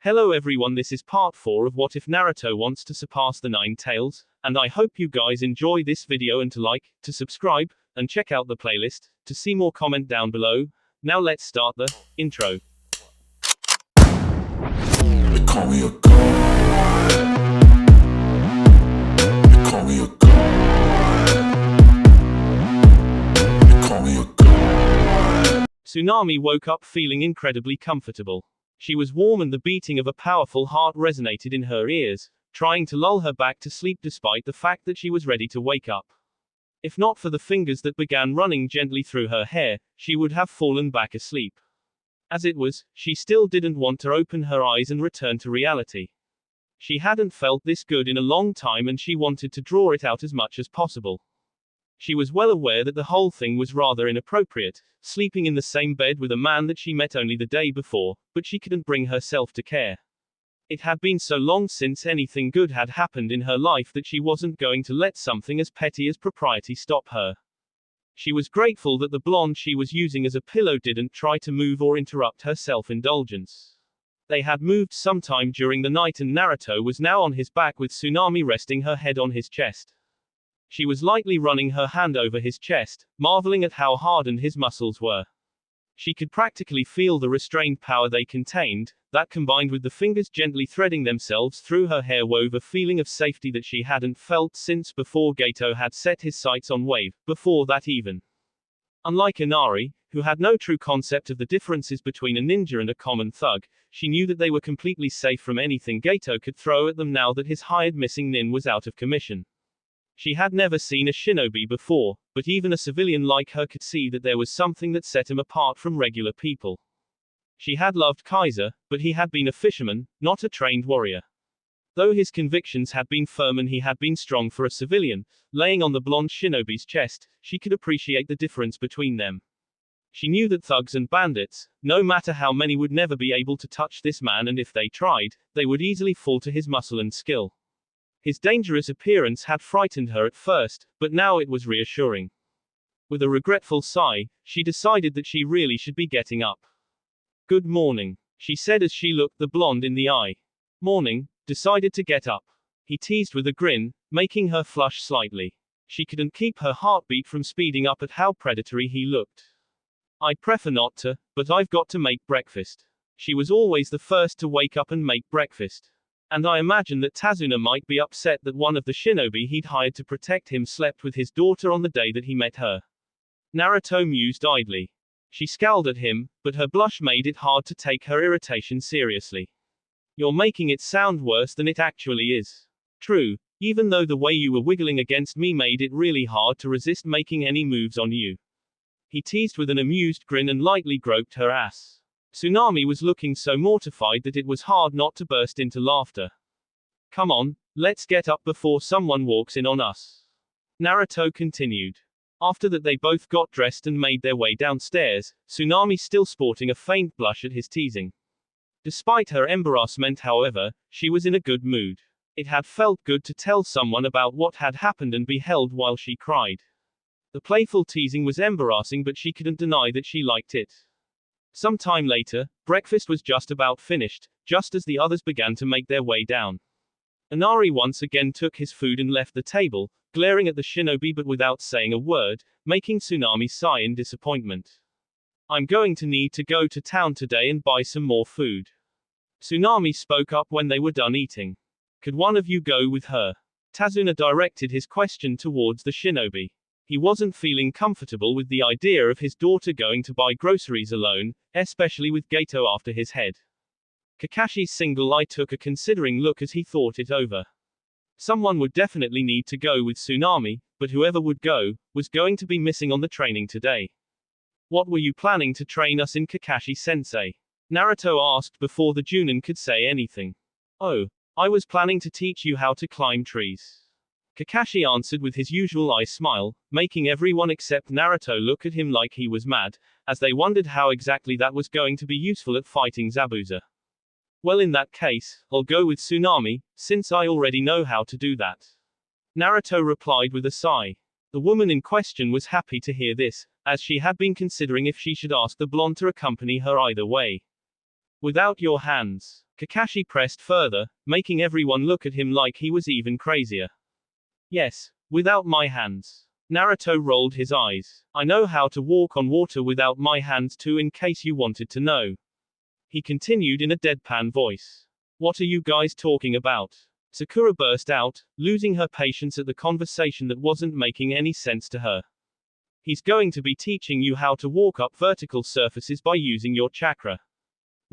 Hello everyone, this is part 4 of What If Naruto Wants to Surpass the 9 Tails, and I hope you guys enjoy this video and to like, to subscribe, and check out the playlist, to see more comment down below. Now let's start the intro. They call me a god. They call me a god. They call me a god. Tsunami woke up feeling incredibly comfortable. She was warm and the beating of a powerful heart resonated in her ears, trying to lull her back to sleep despite the fact that she was ready to wake up. If not for the fingers that began running gently through her hair, she would have fallen back asleep. As it was, she still didn't want to open her eyes and return to reality. She hadn't felt this good in a long time and she wanted to draw it out as much as possible. She was well aware that the whole thing was rather inappropriate, sleeping in the same bed with a man that she met only the day before, but she couldn't bring herself to care. It had been so long since anything good had happened in her life that she wasn't going to let something as petty as propriety stop her. She was grateful that the blonde she was using as a pillow didn't try to move or interrupt her self-indulgence. They had moved sometime during the night and Naruto was now on his back with Tsunami resting her head on his chest. She was lightly running her hand over his chest, marveling at how hardened his muscles were. She could practically feel the restrained power they contained, that combined with the fingers gently threading themselves through her hair wove a feeling of safety that she hadn't felt since before Gato had set his sights on Wave, before that even. Unlike Inari, who had no true concept of the differences between a ninja and a common thug, she knew that they were completely safe from anything Gato could throw at them now that his hired missing nin was out of commission. She had never seen a shinobi before, but even a civilian like her could see that there was something that set him apart from regular people. She had loved Kaiser, but he had been a fisherman, not a trained warrior. Though his convictions had been firm and he had been strong for a civilian, laying on the blonde shinobi's chest, she could appreciate the difference between them. She knew that thugs and bandits, no matter how many, would never be able to touch this man, and if they tried, they would easily fall to his muscle and skill. His dangerous appearance had frightened her at first, but now it was reassuring. With a regretful sigh, she decided that she really should be getting up. "Good morning," she said as she looked the blonde in the eye. "Morning," decided to get up. He teased with a grin, making her flush slightly. She couldn't keep her heartbeat from speeding up at how predatory he looked. "I'd prefer not to, but I've got to make breakfast." She was always the first to wake up and make breakfast. And I imagine that Tazuna might be upset that one of the shinobi he'd hired to protect him slept with his daughter on the day that he met her. Naruto mused idly. She scowled at him, but her blush made it hard to take her irritation seriously. "You're making it sound worse than it actually is." "True, even though the way you were wiggling against me made it really hard to resist making any moves on you." He teased with an amused grin and lightly groped her ass. Tsunami was looking so mortified that it was hard not to burst into laughter. "Come on, let's get up before someone walks in on us," Naruto continued. After that they both got dressed and made their way downstairs, Tsunami still sporting a faint blush at his teasing. Despite her embarrassment, however, she was in a good mood. It had felt good to tell someone about what had happened and be held while she cried. The playful teasing was embarrassing, but she couldn't deny that she liked it. Some time later, breakfast was just about finished, just as the others began to make their way down. Inari once again took his food and left the table, glaring at the shinobi but without saying a word, making Tsunami sigh in disappointment. "I'm going to need to go to town today and buy some more food." Tsunami spoke up when they were done eating. "Could one of you go with her?" Tazuna directed his question towards the shinobi. He wasn't feeling comfortable with the idea of his daughter going to buy groceries alone, especially with Gato after his head. Kakashi's single eye took a considering look as he thought it over. Someone would definitely need to go with Tsunami, but whoever would go, was going to be missing on the training today. "What were you planning to train us in, Kakashi-sensei?" Naruto asked before the Junin could say anything. "Oh, I was planning to teach you how to climb trees," Kakashi answered with his usual eye smile, making everyone except Naruto look at him like he was mad, as they wondered how exactly that was going to be useful at fighting Zabuza. "Well, in that case, I'll go with Tsunami, since I already know how to do that," Naruto replied with a sigh. The woman in question was happy to hear this, as she had been considering if she should ask the blonde to accompany her either way. "Without your hands," Kakashi pressed further, making everyone look at him like he was even crazier. Yes, without my hands. Naruto rolled his eyes. I know how to walk on water without my hands too, in case you wanted to know. He continued in a deadpan voice. What are you guys talking about? Sakura burst out, losing her patience at the conversation that wasn't making any sense to her. He's going to be teaching you how to walk up vertical surfaces by using your chakra.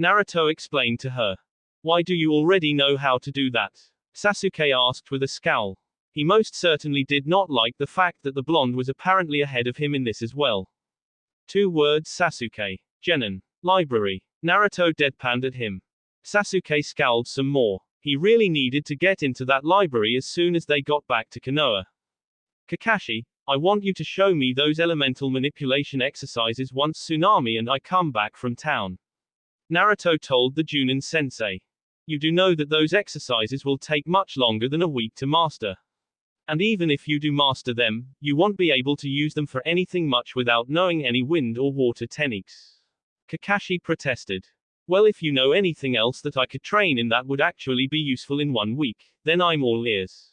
Naruto explained to her. Why do you already know how to do that? Sasuke asked with a scowl. He most certainly did not like the fact that the blonde was apparently ahead of him in this as well. 2 words Sasuke. Genin. Library. Naruto deadpanned at him. Sasuke scowled some more. He really needed to get into that library as soon as they got back to Konoha. Kakashi, I want you to show me those elemental manipulation exercises once Tsunami and I come back from town. Naruto told the Junin sensei. You do know that those exercises will take much longer than a week to master. And even if you do master them, you won't be able to use them for anything much without knowing any wind or water techniques. Kakashi protested. Well, if you know anything else that I could train in that would actually be useful in 1 week, then I'm all ears.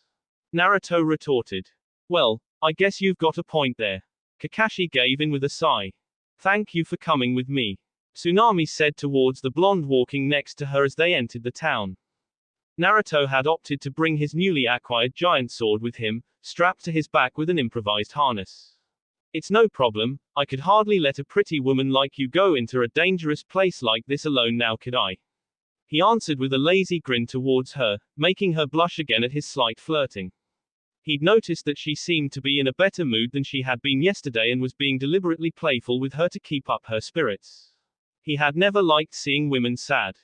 Naruto retorted. Well, I guess you've got a point there. Kakashi gave in with a sigh. Thank you for coming with me. Tsunami said towards the blonde walking next to her as they entered the town. Naruto had opted to bring his newly acquired giant sword with him, strapped to his back with an improvised harness. It's no problem, I could hardly let a pretty woman like you go into a dangerous place like this alone now, could I? He answered with a lazy grin towards her, making her blush again at his slight flirting. He'd noticed that she seemed to be in a better mood than she had been yesterday and was being deliberately playful with her to keep up her spirits. He had never liked seeing women sad.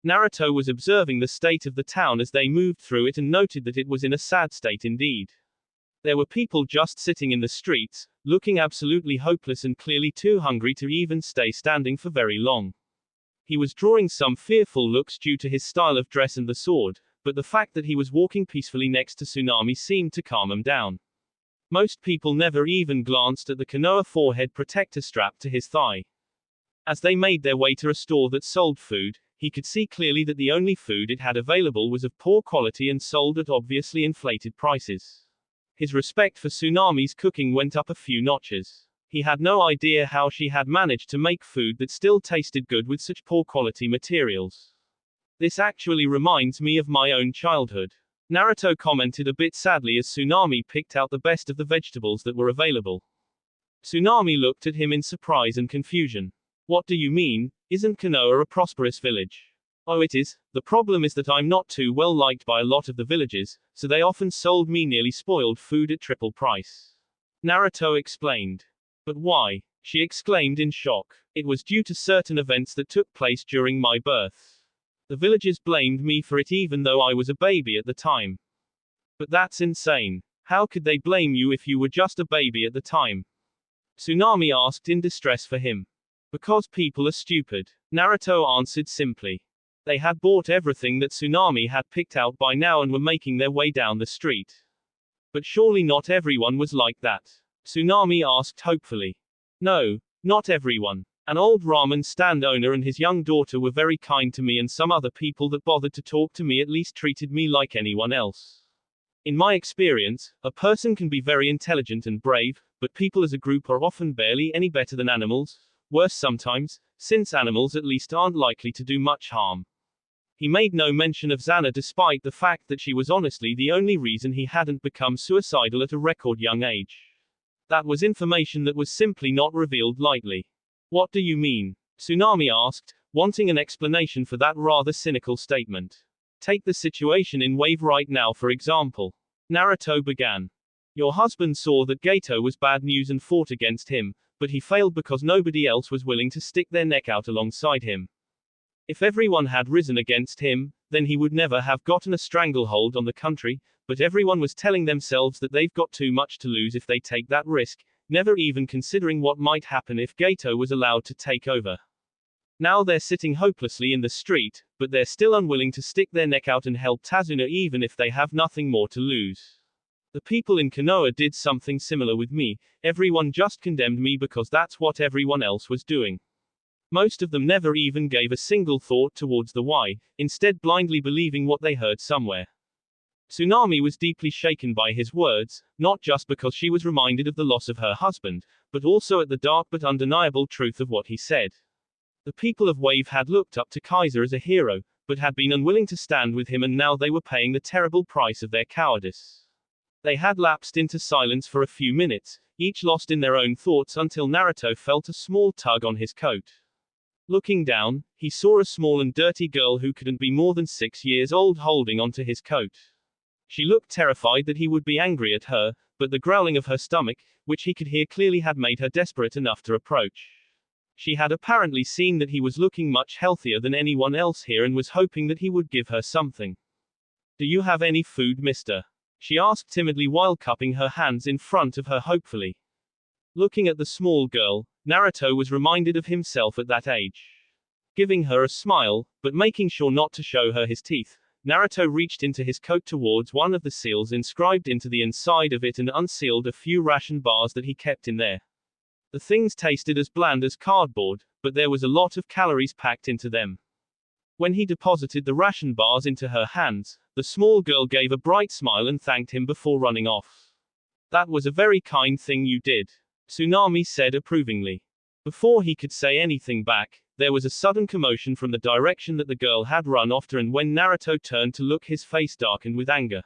Naruto was observing the state of the town as they moved through it and noted that it was in a sad state indeed. There were people just sitting in the streets, looking absolutely hopeless and clearly too hungry to even stay standing for very long. He was drawing some fearful looks due to his style of dress and the sword, but the fact that he was walking peacefully next to Tsunami seemed to calm him down. Most people never even glanced at the Konoha forehead protector strapped to his thigh. As they made their way to a store that sold food, he could see clearly that the only food it had available was of poor quality and sold at obviously inflated prices. His respect for Tsunami's cooking went up a few notches. He had no idea how she had managed to make food that still tasted good with such poor quality materials. This actually reminds me of my own childhood. Naruto commented a bit sadly as Tsunami picked out the best of the vegetables that were available. Tsunami looked at him in surprise and confusion. What do you mean? Isn't Konoha a prosperous village? Oh, it is. The problem is that I'm not too well liked by a lot of the villagers, so they often sold me nearly spoiled food at triple price. Naruto explained. But why? She exclaimed in shock. It was due to certain events that took place during my birth. The villagers blamed me for it even though I was a baby at the time. But that's insane. How could they blame you if you were just a baby at the time? Tsunami asked in distress for him. Because people are stupid. Naruto answered simply. They had bought everything that Tsunami had picked out by now and were making their way down the street. But surely not everyone was like that. Tsunami asked hopefully. No, not everyone. An old ramen stand owner and his young daughter were very kind to me, and some other people that bothered to talk to me at least treated me like anyone else. In my experience, a person can be very intelligent and brave, but people as a group are often barely any better than animals. Worse sometimes, since animals at least aren't likely to do much harm. He made no mention of Xana despite the fact that she was honestly the only reason he hadn't become suicidal at a record young age. That was information that was simply not revealed lightly. What do you mean? Tsunami asked, wanting an explanation for that rather cynical statement. Take the situation in Wave right now for example. Naruto began. Your husband saw that Gato was bad news and fought against him, but he failed because nobody else was willing to stick their neck out alongside him. If everyone had risen against him, then he would never have gotten a stranglehold on the country, but everyone was telling themselves that they've got too much to lose if they take that risk, never even considering what might happen if Gato was allowed to take over. Now they're sitting hopelessly in the street, but they're still unwilling to stick their neck out and help Tazuna even if they have nothing more to lose. The people in Konoha did something similar with me, everyone just condemned me because that's what everyone else was doing. Most of them never even gave a single thought towards the why, instead blindly believing what they heard somewhere. Tsunami was deeply shaken by his words, not just because she was reminded of the loss of her husband, but also at the dark but undeniable truth of what he said. The people of Wave had looked up to Kaiser as a hero, but had been unwilling to stand with him, and now they were paying the terrible price of their cowardice. They had lapsed into silence for a few minutes, each lost in their own thoughts, until Naruto felt a small tug on his coat. Looking down, he saw a small and dirty girl who couldn't be more than 6 years old holding onto his coat. She looked terrified that he would be angry at her, but the growling of her stomach, which he could hear clearly, had made her desperate enough to approach. She had apparently seen that he was looking much healthier than anyone else here and was hoping that he would give her something. "Do you have any food, mister?" she asked timidly while cupping her hands in front of her hopefully. Looking at the small girl, Naruto was reminded of himself at that age. Giving her a smile, but making sure not to show her his teeth, Naruto reached into his coat towards one of the seals inscribed into the inside of it and unsealed a few ration bars that he kept in there. The things tasted as bland as cardboard, but there was a lot of calories packed into them. When he deposited the ration bars into her hands, the small girl gave a bright smile and thanked him before running off. "That was a very kind thing you did," Tsunami said approvingly. Before he could say anything back, there was a sudden commotion from the direction that the girl had run off to, and when Naruto turned to look, his face darkened with anger.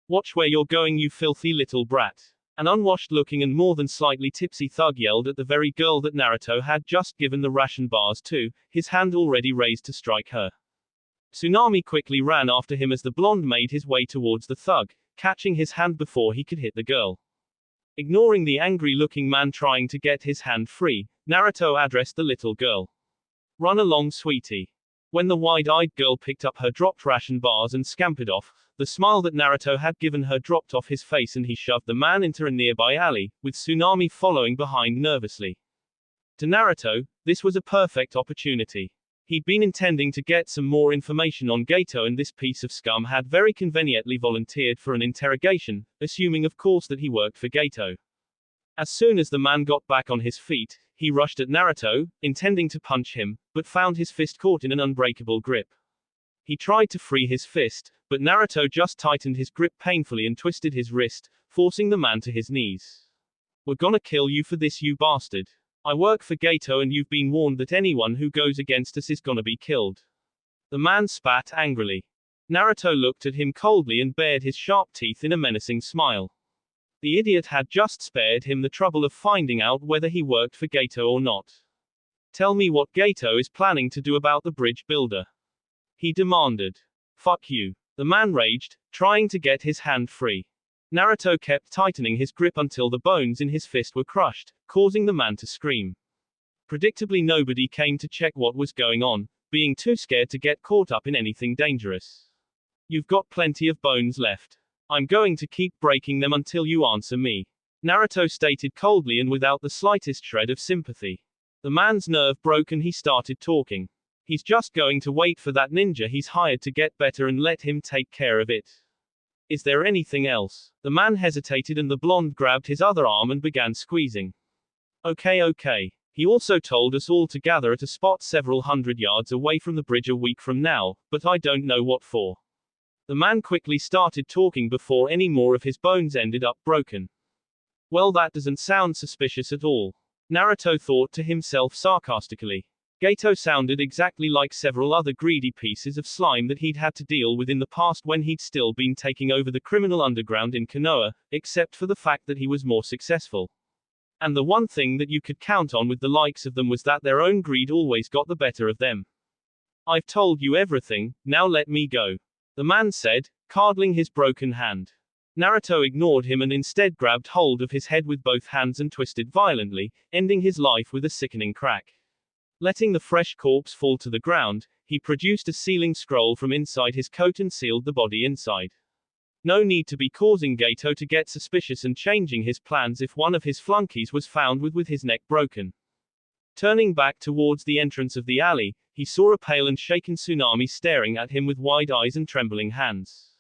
"Watch where you're going, you filthy little brat." An unwashed-looking and more than slightly tipsy thug yelled at the very girl that Naruto had just given the ration bars to, his hand already raised to strike her. Tsunami quickly ran after him as the blonde made his way towards the thug, catching his hand before he could hit the girl. Ignoring the angry-looking man trying to get his hand free, Naruto addressed the little girl. "Run along, sweetie." When the wide-eyed girl picked up her dropped ration bars and scampered off, the smile that Naruto had given her dropped off his face and he shoved the man into a nearby alley, with Tsunami following behind nervously. To Naruto, this was a perfect opportunity. He'd been intending to get some more information on Gato, and this piece of scum had very conveniently volunteered for an interrogation, assuming of course that he worked for Gato. As soon as the man got back on his feet, he rushed at Naruto, intending to punch him, but found his fist caught in an unbreakable grip. He tried to free his fist, but Naruto just tightened his grip painfully and twisted his wrist, forcing the man to his knees. "We're gonna kill you for this, you bastard. I work for Gato and you've been warned that anyone who goes against us is gonna be killed." The man spat angrily. Naruto looked at him coldly and bared his sharp teeth in a menacing smile. The idiot had just spared him the trouble of finding out whether he worked for Gato or not. "Tell me what Gato is planning to do about the bridge builder," he demanded. "Fuck you," the man raged, trying to get his hand free. Naruto kept tightening his grip until the bones in his fist were crushed, causing the man to scream. Predictably, nobody came to check what was going on, being too scared to get caught up in anything dangerous. "You've got plenty of bones left. I'm going to keep breaking them until you answer me," Naruto stated coldly and without the slightest shred of sympathy. The man's nerve broke and he started talking. He's just going to wait for that ninja he's hired to get better and let him take care of it. "Is there anything else?" The man hesitated and the blonde grabbed his other arm and began squeezing. Okay. He also told us all to gather at a spot several hundred yards away from the bridge a week from now, but I don't know what for." The man quickly started talking before any more of his bones ended up broken. "Well, that doesn't sound suspicious at all," Naruto thought to himself sarcastically. Gato sounded exactly like several other greedy pieces of slime that he'd had to deal with in the past when he'd still been taking over the criminal underground in Konoha, except for the fact that he was more successful. And the one thing that you could count on with the likes of them was that their own greed always got the better of them. "I've told you everything, now let me go," the man said, cradling his broken hand. Naruto ignored him and instead grabbed hold of his head with both hands and twisted violently, ending his life with a sickening crack. Letting the fresh corpse fall to the ground, he produced a sealing scroll from inside his coat and sealed the body inside. No need to be causing Gato to get suspicious and changing his plans if one of his flunkies was found with his neck broken. Turning back towards the entrance of the alley, he saw a pale and shaken Tsunami staring at him with wide eyes and trembling hands.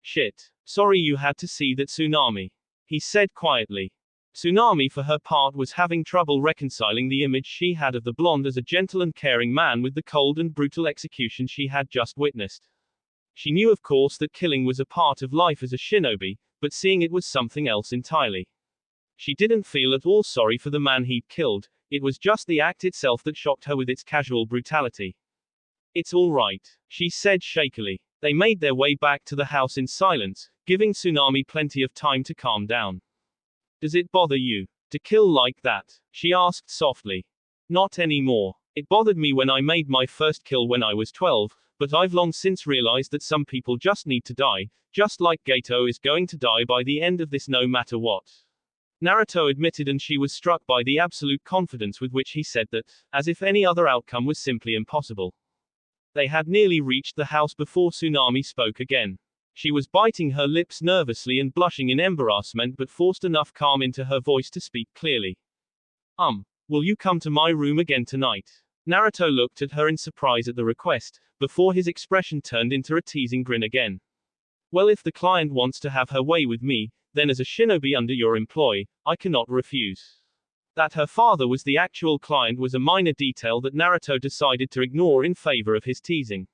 "Shit. Sorry you had to see that, Tsunami," he said quietly. Tsunami for her part was having trouble reconciling the image she had of the blonde as a gentle and caring man with the cold and brutal execution she had just witnessed. She knew of course that killing was a part of life as a shinobi, but seeing it was something else entirely. She didn't feel at all sorry for the man he'd killed, it was just the act itself that shocked her with its casual brutality. It's all right, she said shakily. They made their way back to the house in silence, giving Tsunami plenty of time to calm down. Does it bother you to kill like that? She asked softly. Not anymore. It bothered me when I made my first kill when I was 12, but I've long since realized that some people just need to die, just like Gato is going to die by the end of this no matter what. Naruto admitted, and she was struck by the absolute confidence with which he said that, as if any other outcome was simply impossible. They had nearly reached the house before Tsunami spoke again. She was biting her lips nervously and blushing in embarrassment but forced enough calm into her voice to speak clearly. Will you come to my room again tonight? Naruto looked at her in surprise at the request, before his expression turned into a teasing grin again. Well, if the client wants to have her way with me, then as a shinobi under your employ, I cannot refuse. That her father was the actual client was a minor detail that Naruto decided to ignore in favor of his teasing.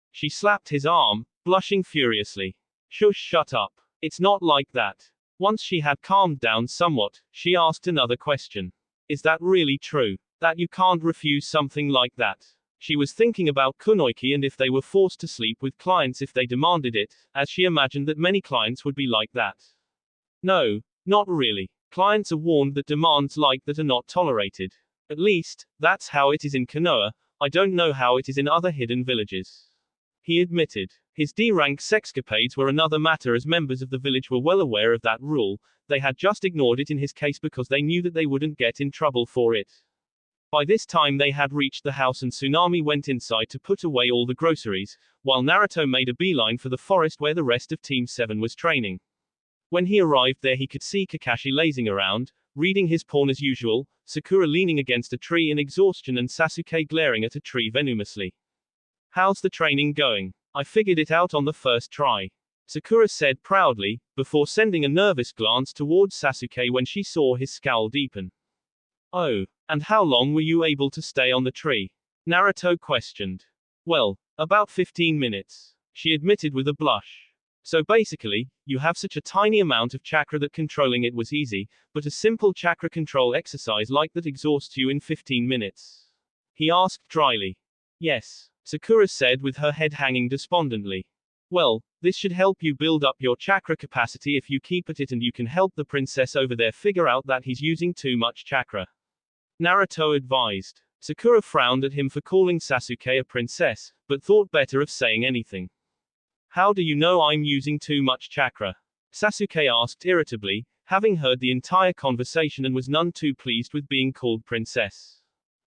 She slapped his arm, blushing furiously. Shush, shut up. It's not like that. Once she had calmed down somewhat, she asked another question. Is that really true? That you can't refuse something like that? She was thinking about kunoichi and if they were forced to sleep with clients if they demanded it, as she imagined that many clients would be like that. No, not really. Clients are warned that demands like that are not tolerated. At least, that's how it is in Konoha. I don't know how it is in other hidden villages. He admitted. His D-rank sexcapades were another matter, as members of the village were well aware of that rule. They had just ignored it in his case because they knew that they wouldn't get in trouble for it. By this time they had reached the house and Tsunami went inside to put away all the groceries, while Naruto made a beeline for the forest where the rest of Team 7 was training. When he arrived there he could see Kakashi lazing around, reading his porn as usual, Sakura leaning against a tree in exhaustion and Sasuke glaring at a tree venomously. How's the training going? I figured it out on the first try. Sakura said proudly, before sending a nervous glance towards Sasuke when she saw his scowl deepen. Oh, and how long were you able to stay on the tree? Naruto questioned. Well, about 15 minutes. She admitted with a blush. So basically, you have such a tiny amount of chakra that controlling it was easy, but a simple chakra control exercise like that exhausts you in 15 minutes? He asked dryly. Yes, Sakura said with her head hanging despondently. Well, this should help you build up your chakra capacity if you keep at it, and you can help the princess over there figure out that he's using too much chakra. Naruto advised. Sakura frowned at him for calling Sasuke a princess, but thought better of saying anything. How do you know I'm using too much chakra? Sasuke asked irritably, having heard the entire conversation and was none too pleased with being called princess.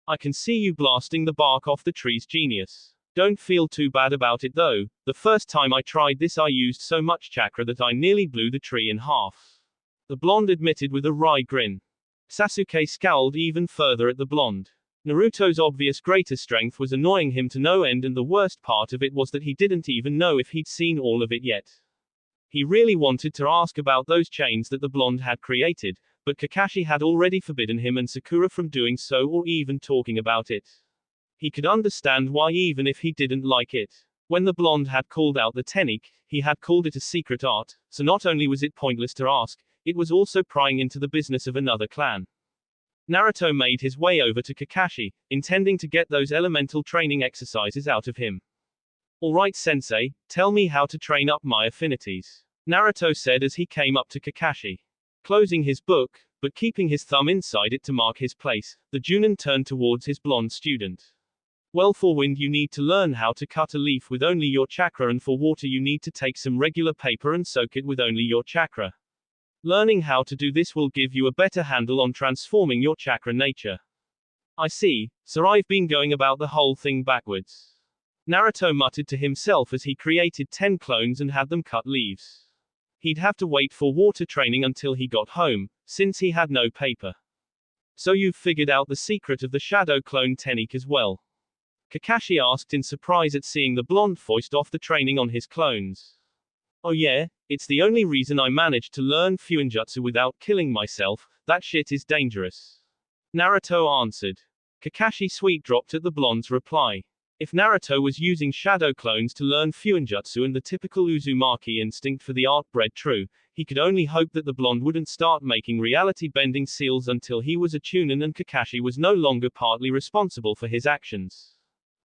I can see you blasting the bark off the tree's genius. Don't feel too bad about it though. The first time I tried this I used so much chakra that I nearly blew the tree in half. The blonde admitted with a wry grin. Sasuke scowled even further at the blonde. Naruto's obvious greater strength was annoying him to no end, and the worst part of it was that he didn't even know if he'd seen all of it yet. He really wanted to ask about those chains that the blonde had created, but Kakashi had already forbidden him and Sakura from doing so or even talking about it. He could understand why even if he didn't like it. When the blonde had called out the technique, he had called it a secret art, so not only was it pointless to ask, it was also prying into the business of another clan. Naruto made his way over to Kakashi, intending to get those elemental training exercises out of him. Alright sensei, tell me how to train up my affinities. Naruto said as he came up to Kakashi. Closing his book, but keeping his thumb inside it to mark his place, the Junin turned towards his blonde student. Well, for wind you need to learn how to cut a leaf with only your chakra, and for water you need to take some regular paper and soak it with only your chakra. Learning how to do this will give you a better handle on transforming your chakra nature. I see, so I've been going about the whole thing backwards. Naruto muttered to himself as he created 10 clones and had them cut leaves. He'd have to wait for water training until he got home, since he had no paper. So you've figured out the secret of the shadow clone technique as well? Kakashi asked in surprise at seeing the blonde foist off the training on his clones. Oh yeah, it's the only reason I managed to learn Fuinjutsu without killing myself. that shit is dangerous. Naruto answered. Kakashi sweet-dropped at the blonde's reply. If Naruto was using shadow clones to learn Fuinjutsu and the typical Uzumaki instinct for the art bred true, he could only hope that the blonde wouldn't start making reality-bending seals until he was a Chunin and Kakashi was no longer partly responsible for his actions.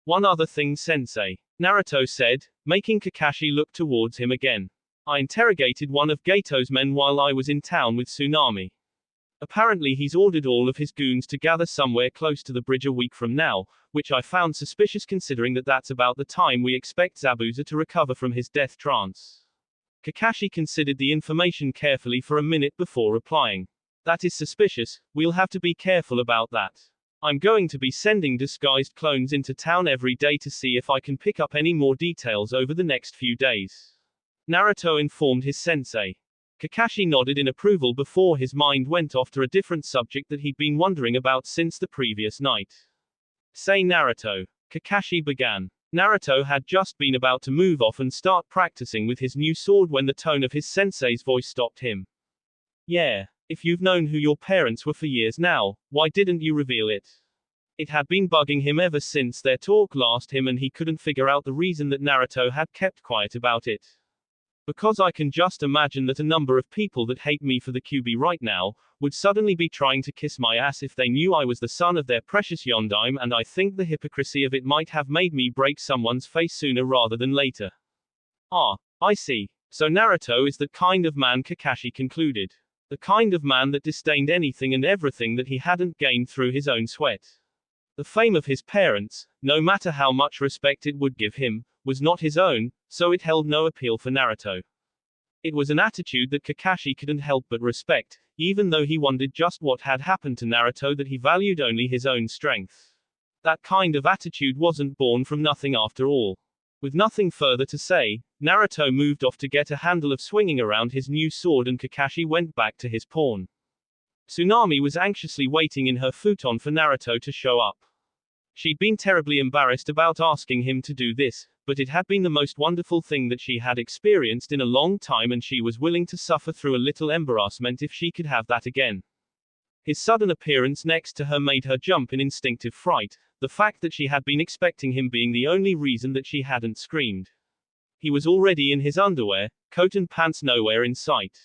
One other thing, sensei, Naruto said, making Kakashi look towards him again. I interrogated one of Gato's men while I was in town with Tsunami. Apparently he's ordered all of his goons to gather somewhere close to the bridge a week from now, which I found suspicious considering that that's about the time we expect Zabuza to recover from his death trance. Kakashi considered the information carefully for a minute before replying. That is suspicious, we'll have to be careful about that. I'm going to be sending disguised clones into town every day to see if I can pick up any more details over the next few days. Naruto informed his sensei. Kakashi nodded in approval before his mind went off to a different subject that he'd been wondering about since the previous night. Say Naruto. Kakashi began. Naruto had just been about to move off and start practicing with his new sword when the tone of his sensei's voice stopped him. Yeah, if you've known who your parents were for years now, why didn't you reveal it? It had been bugging him ever since their talk last him and he couldn't figure out the reason that Naruto had kept quiet about it. Because I can just imagine that a number of people that hate me for the QB right now, would suddenly be trying to kiss my ass if they knew I was the son of their precious Yondaime, and I think the hypocrisy of it might have made me break someone's face sooner rather than later. Ah, I see. So Naruto is the kind of man, Kakashi concluded. The kind of man that disdained anything and everything that he hadn't gained through his own sweat. The fame of his parents, no matter how much respect it would give him, was not his own, so it held no appeal for Naruto. It was an attitude that Kakashi couldn't help but respect, even though he wondered just what had happened to Naruto that he valued only his own strength. That kind of attitude wasn't born from nothing after all. With nothing further to say, Naruto moved off to get a handle of swinging around his new sword and Kakashi went back to his pawn. Tsunami was anxiously waiting in her futon for Naruto to show up. She'd been terribly embarrassed about asking him to do this, but it had been the most wonderful thing that she had experienced in a long time and she was willing to suffer through a little embarrassment if she could have that again. His sudden appearance next to her made her jump in instinctive fright, the fact that she had been expecting him being the only reason that she hadn't screamed. He was already in his underwear, coat and pants nowhere in sight.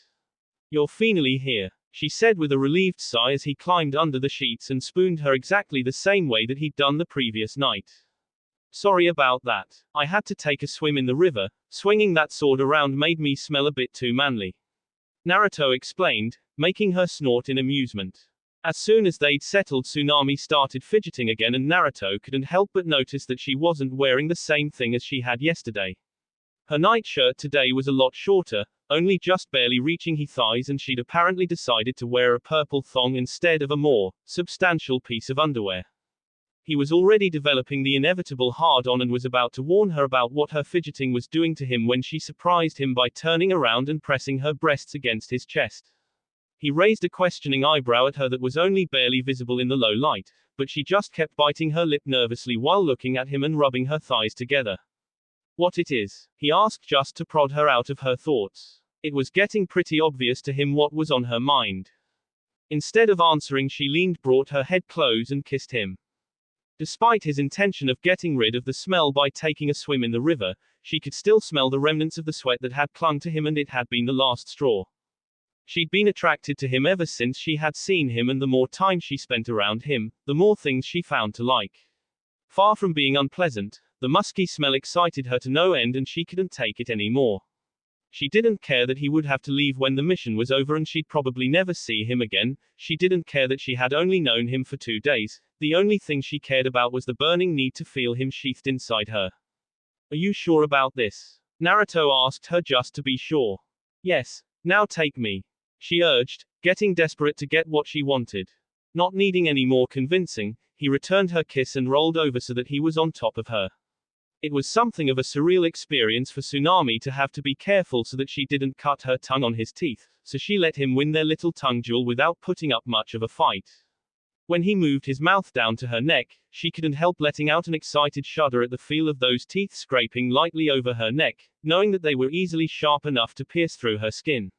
You're finally here, she said with a relieved sigh as he climbed under the sheets and spooned her exactly the same way that he'd done the previous night. Sorry about that. I had to take a swim in the river, swinging that sword around made me smell a bit too manly. Naruto explained, making her snort in amusement. As soon as they'd settled, Tsunami started fidgeting again and Naruto couldn't help but notice that she wasn't wearing the same thing as she had yesterday. Her nightshirt today was a lot shorter, only just barely reaching his thighs, and she'd apparently decided to wear a purple thong instead of a more substantial piece of underwear. He was already developing the inevitable hard-on and was about to warn her about what her fidgeting was doing to him when she surprised him by turning around and pressing her breasts against his chest. He raised a questioning eyebrow at her that was only barely visible in the low light, but she just kept biting her lip nervously while looking at him and rubbing her thighs together. What it is? He asked just to prod her out of her thoughts. It was getting pretty obvious to him what was on her mind. Instead of answering, she leaned, brought her head close and kissed him. Despite his intention of getting rid of the smell by taking a swim in the river, she could still smell the remnants of the sweat that had clung to him, and it had been the last straw. She'd been attracted to him ever since she had seen him, and the more time she spent around him, the more things she found to like. Far from being unpleasant, the musky smell excited her to no end and she couldn't take it anymore. She didn't care that he would have to leave when the mission was over and she'd probably never see him again. She didn't care that she had only known him for 2 days. The only thing she cared about was the burning need to feel him sheathed inside her. Are you sure about this? Naruto asked her just to be sure. Yes, now take me, she urged, getting desperate to get what she wanted. Not needing any more convincing, he returned her kiss and rolled over so that he was on top of her. It was something of a surreal experience for Tsunami to have to be careful so that she didn't cut her tongue on his teeth, so she let him win their little tongue duel without putting up much of a fight. When he moved his mouth down to her neck, she couldn't help letting out an excited shudder at the feel of those teeth scraping lightly over her neck, knowing that they were easily sharp enough to pierce through her skin.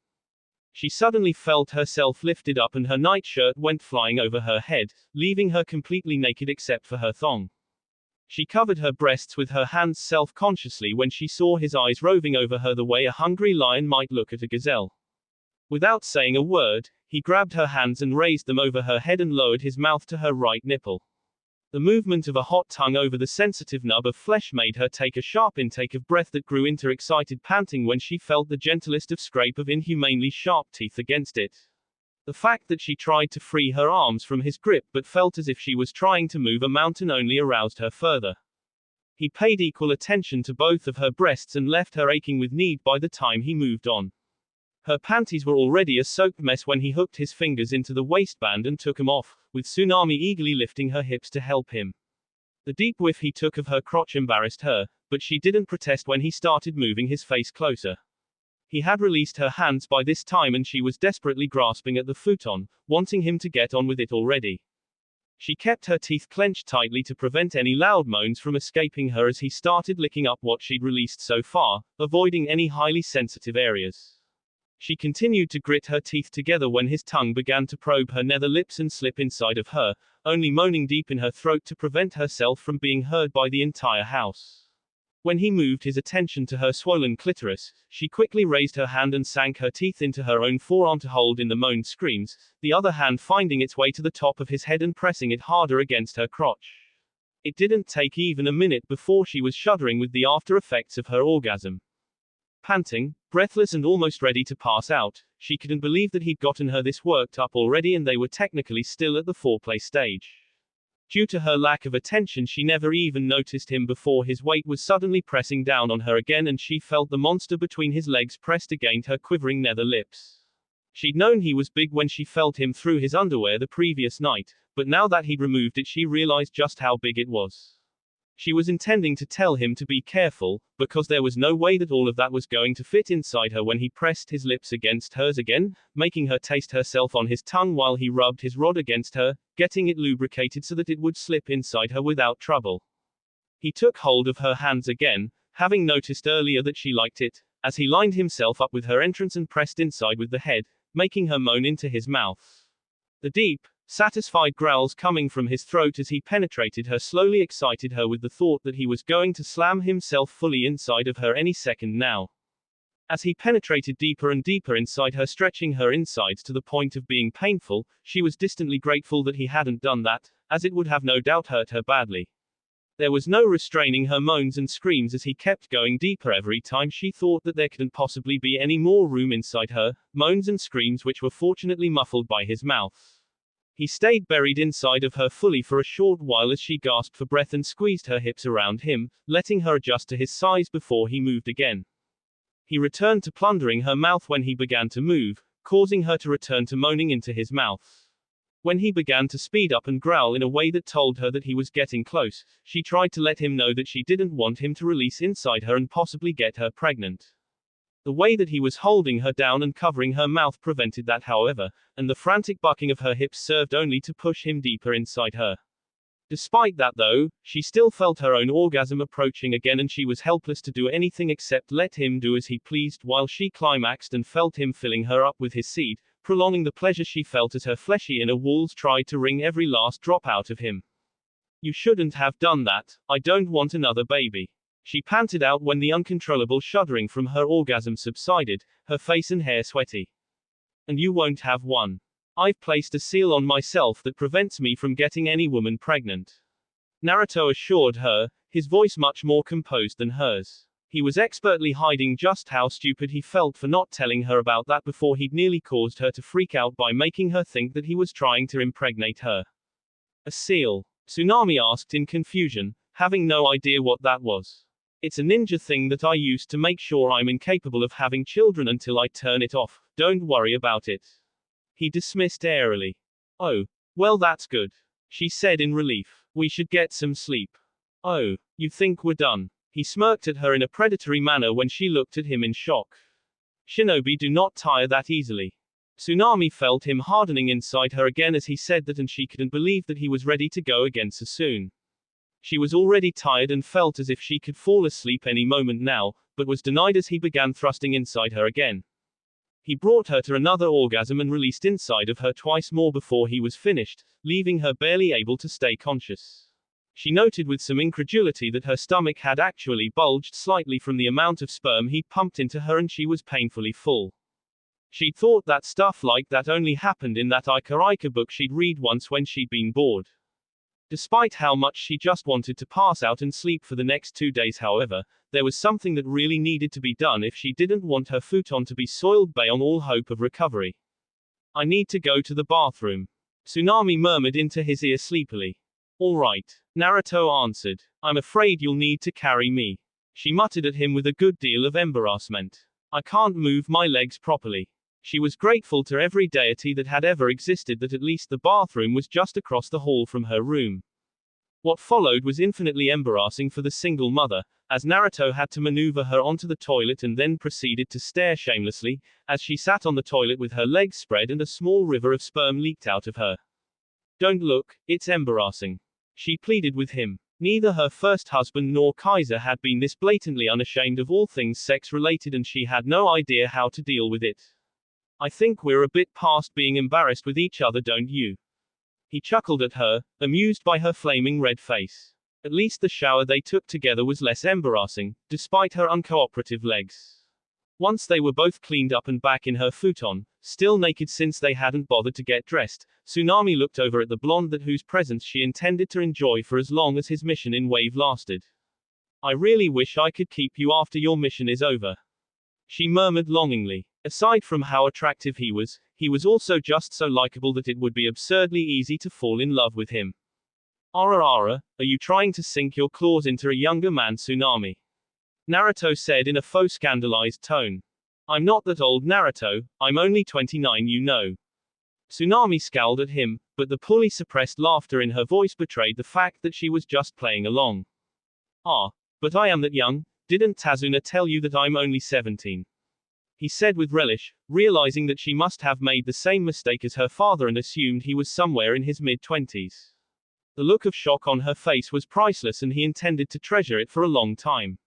She suddenly felt herself lifted up and her nightshirt went flying over her head, leaving her completely naked except for her thong. She covered her breasts with her hands self-consciously when she saw his eyes roving over her the way a hungry lion might look at a gazelle. Without saying a word, he grabbed her hands and raised them over her head and lowered his mouth to her right nipple. The movement of a hot tongue over the sensitive nub of flesh made her take a sharp intake of breath that grew into excited panting when she felt the gentlest of scrape of inhumanely sharp teeth against it. The fact that she tried to free her arms from his grip but felt as if she was trying to move a mountain only aroused her further. He paid equal attention to both of her breasts and left her aching with need by the time he moved on. Her panties were already a soaked mess when he hooked his fingers into the waistband and took them off, with Tsunami eagerly lifting her hips to help him. The deep whiff he took of her crotch embarrassed her, but she didn't protest when he started moving his face closer. He had released her hands by this time and she was desperately grasping at the futon, wanting him to get on with it already. She kept her teeth clenched tightly to prevent any loud moans from escaping her as he started licking up what she'd released so far, avoiding any highly sensitive areas. She continued to grit her teeth together when his tongue began to probe her nether lips and slip inside of her, only moaning deep in her throat to prevent herself from being heard by the entire house. When he moved his attention to her swollen clitoris, she quickly raised her hand and sank her teeth into her own forearm to hold in the moaned screams, the other hand finding its way to the top of his head and pressing it harder against her crotch. It didn't take even a minute before she was shuddering with the after effects of her orgasm. Panting, breathless and almost ready to pass out, she couldn't believe that he'd gotten her this worked up already and they were technically still at the foreplay stage. Due to her lack of attention, she never even noticed him before his weight was suddenly pressing down on her again and she felt the monster between his legs pressed against her quivering nether lips. She'd known he was big when she felt him through his underwear the previous night, but now that he'd removed it she realized just how big it was. She was intending to tell him to be careful, because there was no way that all of that was going to fit inside her when he pressed his lips against hers again, making her taste herself on his tongue while he rubbed his rod against her, getting it lubricated so that it would slip inside her without trouble. He took hold of her hands again, having noticed earlier that she liked it, as he lined himself up with her entrance and pressed inside with the head, making her moan into his mouth. The deep, satisfied growls coming from his throat as he penetrated her slowly excited her with the thought that he was going to slam himself fully inside of her any second now. As he penetrated deeper and deeper inside her, stretching her insides to the point of being painful, she was distantly grateful that he hadn't done that, as it would have no doubt hurt her badly. There was no restraining her moans and screams as he kept going deeper every time she thought that there couldn't possibly be any more room inside her, moans and screams which were fortunately muffled by his mouth. He stayed buried inside of her fully for a short while as she gasped for breath and squeezed her hips around him, letting her adjust to his size before he moved again. He returned to plundering her mouth when he began to move, causing her to return to moaning into his mouth. When he began to speed up and growl in a way that told her that he was getting close, she tried to let him know that she didn't want him to release inside her and possibly get her pregnant. The way that he was holding her down and covering her mouth prevented that, however, and the frantic bucking of her hips served only to push him deeper inside her. Despite that though, she still felt her own orgasm approaching again and she was helpless to do anything except let him do as he pleased while she climaxed and felt him filling her up with his seed, prolonging the pleasure she felt as her fleshy inner walls tried to wring every last drop out of him. "You shouldn't have done that, I don't want another baby," she panted out when the uncontrollable shuddering from her orgasm subsided, her face and hair sweaty. "And you won't have one. I've placed a seal on myself that prevents me from getting any woman pregnant," Naruto assured her, his voice much more composed than hers. He was expertly hiding just how stupid he felt for not telling her about that before he'd nearly caused her to freak out by making her think that he was trying to impregnate her. "A seal?" Tsunami asked in confusion, having no idea what that was. "It's a ninja thing that I use to make sure I'm incapable of having children until I turn it off, don't worry about it," he dismissed airily. "Oh. Well, that's good," she said in relief. "We should get some sleep." "Oh. You think we're done?" He smirked at her in a predatory manner when she looked at him in shock. "Shinobi do not tire that easily." Tsunami felt him hardening inside her again as he said that, and she couldn't believe that he was ready to go again so soon. She was already tired and felt as if she could fall asleep any moment now, but was denied as he began thrusting inside her again. He brought her to another orgasm and released inside of her twice more before he was finished, leaving her barely able to stay conscious. She noted with some incredulity that her stomach had actually bulged slightly from the amount of sperm he pumped into her and she was painfully full. She'd thought that stuff like that only happened in that Ika book she'd read once when she'd been bored. Despite how much she just wanted to pass out and sleep for the next 2 days, however, there was something that really needed to be done if she didn't want her futon to be soiled beyond all hope of recovery. I need to go to the bathroom. Tsunami murmured into his ear sleepily. All right, Naruto answered. I'm afraid you'll need to carry me. She muttered at him with a good deal of embarrassment. I can't move my legs properly. She was grateful to every deity that had ever existed that at least the bathroom was just across the hall from her room. What followed was infinitely embarrassing for the single mother, as Naruto had to maneuver her onto the toilet and then proceeded to stare shamelessly, as she sat on the toilet with her legs spread and a small river of sperm leaked out of her. Don't look, it's embarrassing. She pleaded with him. Neither her first husband nor Kaiser had been this blatantly unashamed of all things sex-related and she had no idea how to deal with it. I think we're a bit past being embarrassed with each other, don't you? He chuckled at her, amused by her flaming red face. At least the shower they took together was less embarrassing, despite her uncooperative legs. Once they were both cleaned up and back in her futon, still naked since they hadn't bothered to get dressed, Tsunami looked over at the blonde that whose presence she intended to enjoy for as long as his mission in Wave lasted. I really wish I could keep you after your mission is over. She murmured longingly. Aside from how attractive he was also just so likable that it would be absurdly easy to fall in love with him. Ara, are you trying to sink your claws into a younger man, Tsunami? Naruto said in a faux scandalized tone. I'm not that old, Naruto, I'm only 29, you know. Tsunami scowled at him, but the poorly suppressed laughter in her voice betrayed the fact that she was just playing along. Ah, but I am that young, didn't Tazuna tell you that I'm only 17? He said with relish, realizing that she must have made the same mistake as her father and assumed he was somewhere in his mid-20s. The look of shock on her face was priceless and he intended to treasure it for a long time.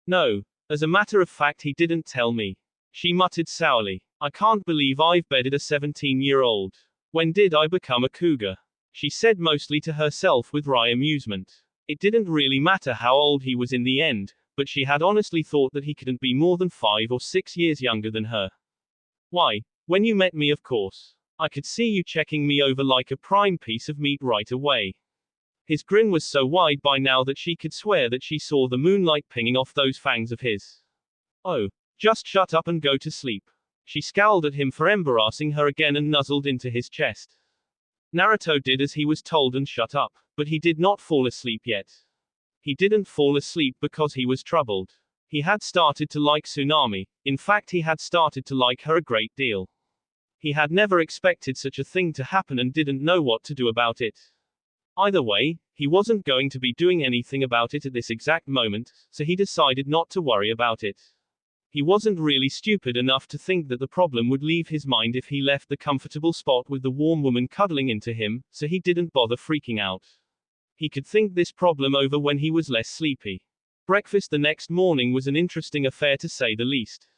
No, as a matter of fact he didn't tell me. She muttered sourly. I can't believe I've bedded a 17-year-old. When did I become a cougar? She said mostly to herself with wry amusement. It didn't really matter how old he was in the end, but she had honestly thought that he couldn't be more than 5 or 6 years younger than her. Why, when you met me, of course. I could see you checking me over like a prime piece of meat right away. His grin was so wide by now that she could swear that she saw the moonlight pinging off those fangs of his. Oh, just shut up and go to sleep. She scowled at him for embarrassing her again and nuzzled into his chest. Naruto did as he was told and shut up, but he did not fall asleep yet. He didn't fall asleep because he was troubled. He had started to like Tsunami, in fact he had started to like her a great deal. He had never expected such a thing to happen and didn't know what to do about it. Either way, he wasn't going to be doing anything about it at this exact moment, so he decided not to worry about it. He wasn't really stupid enough to think that the problem would leave his mind if he left the comfortable spot with the warm woman cuddling into him, so he didn't bother freaking out. He could think this problem over when he was less sleepy. Breakfast the next morning was an interesting affair to say the least.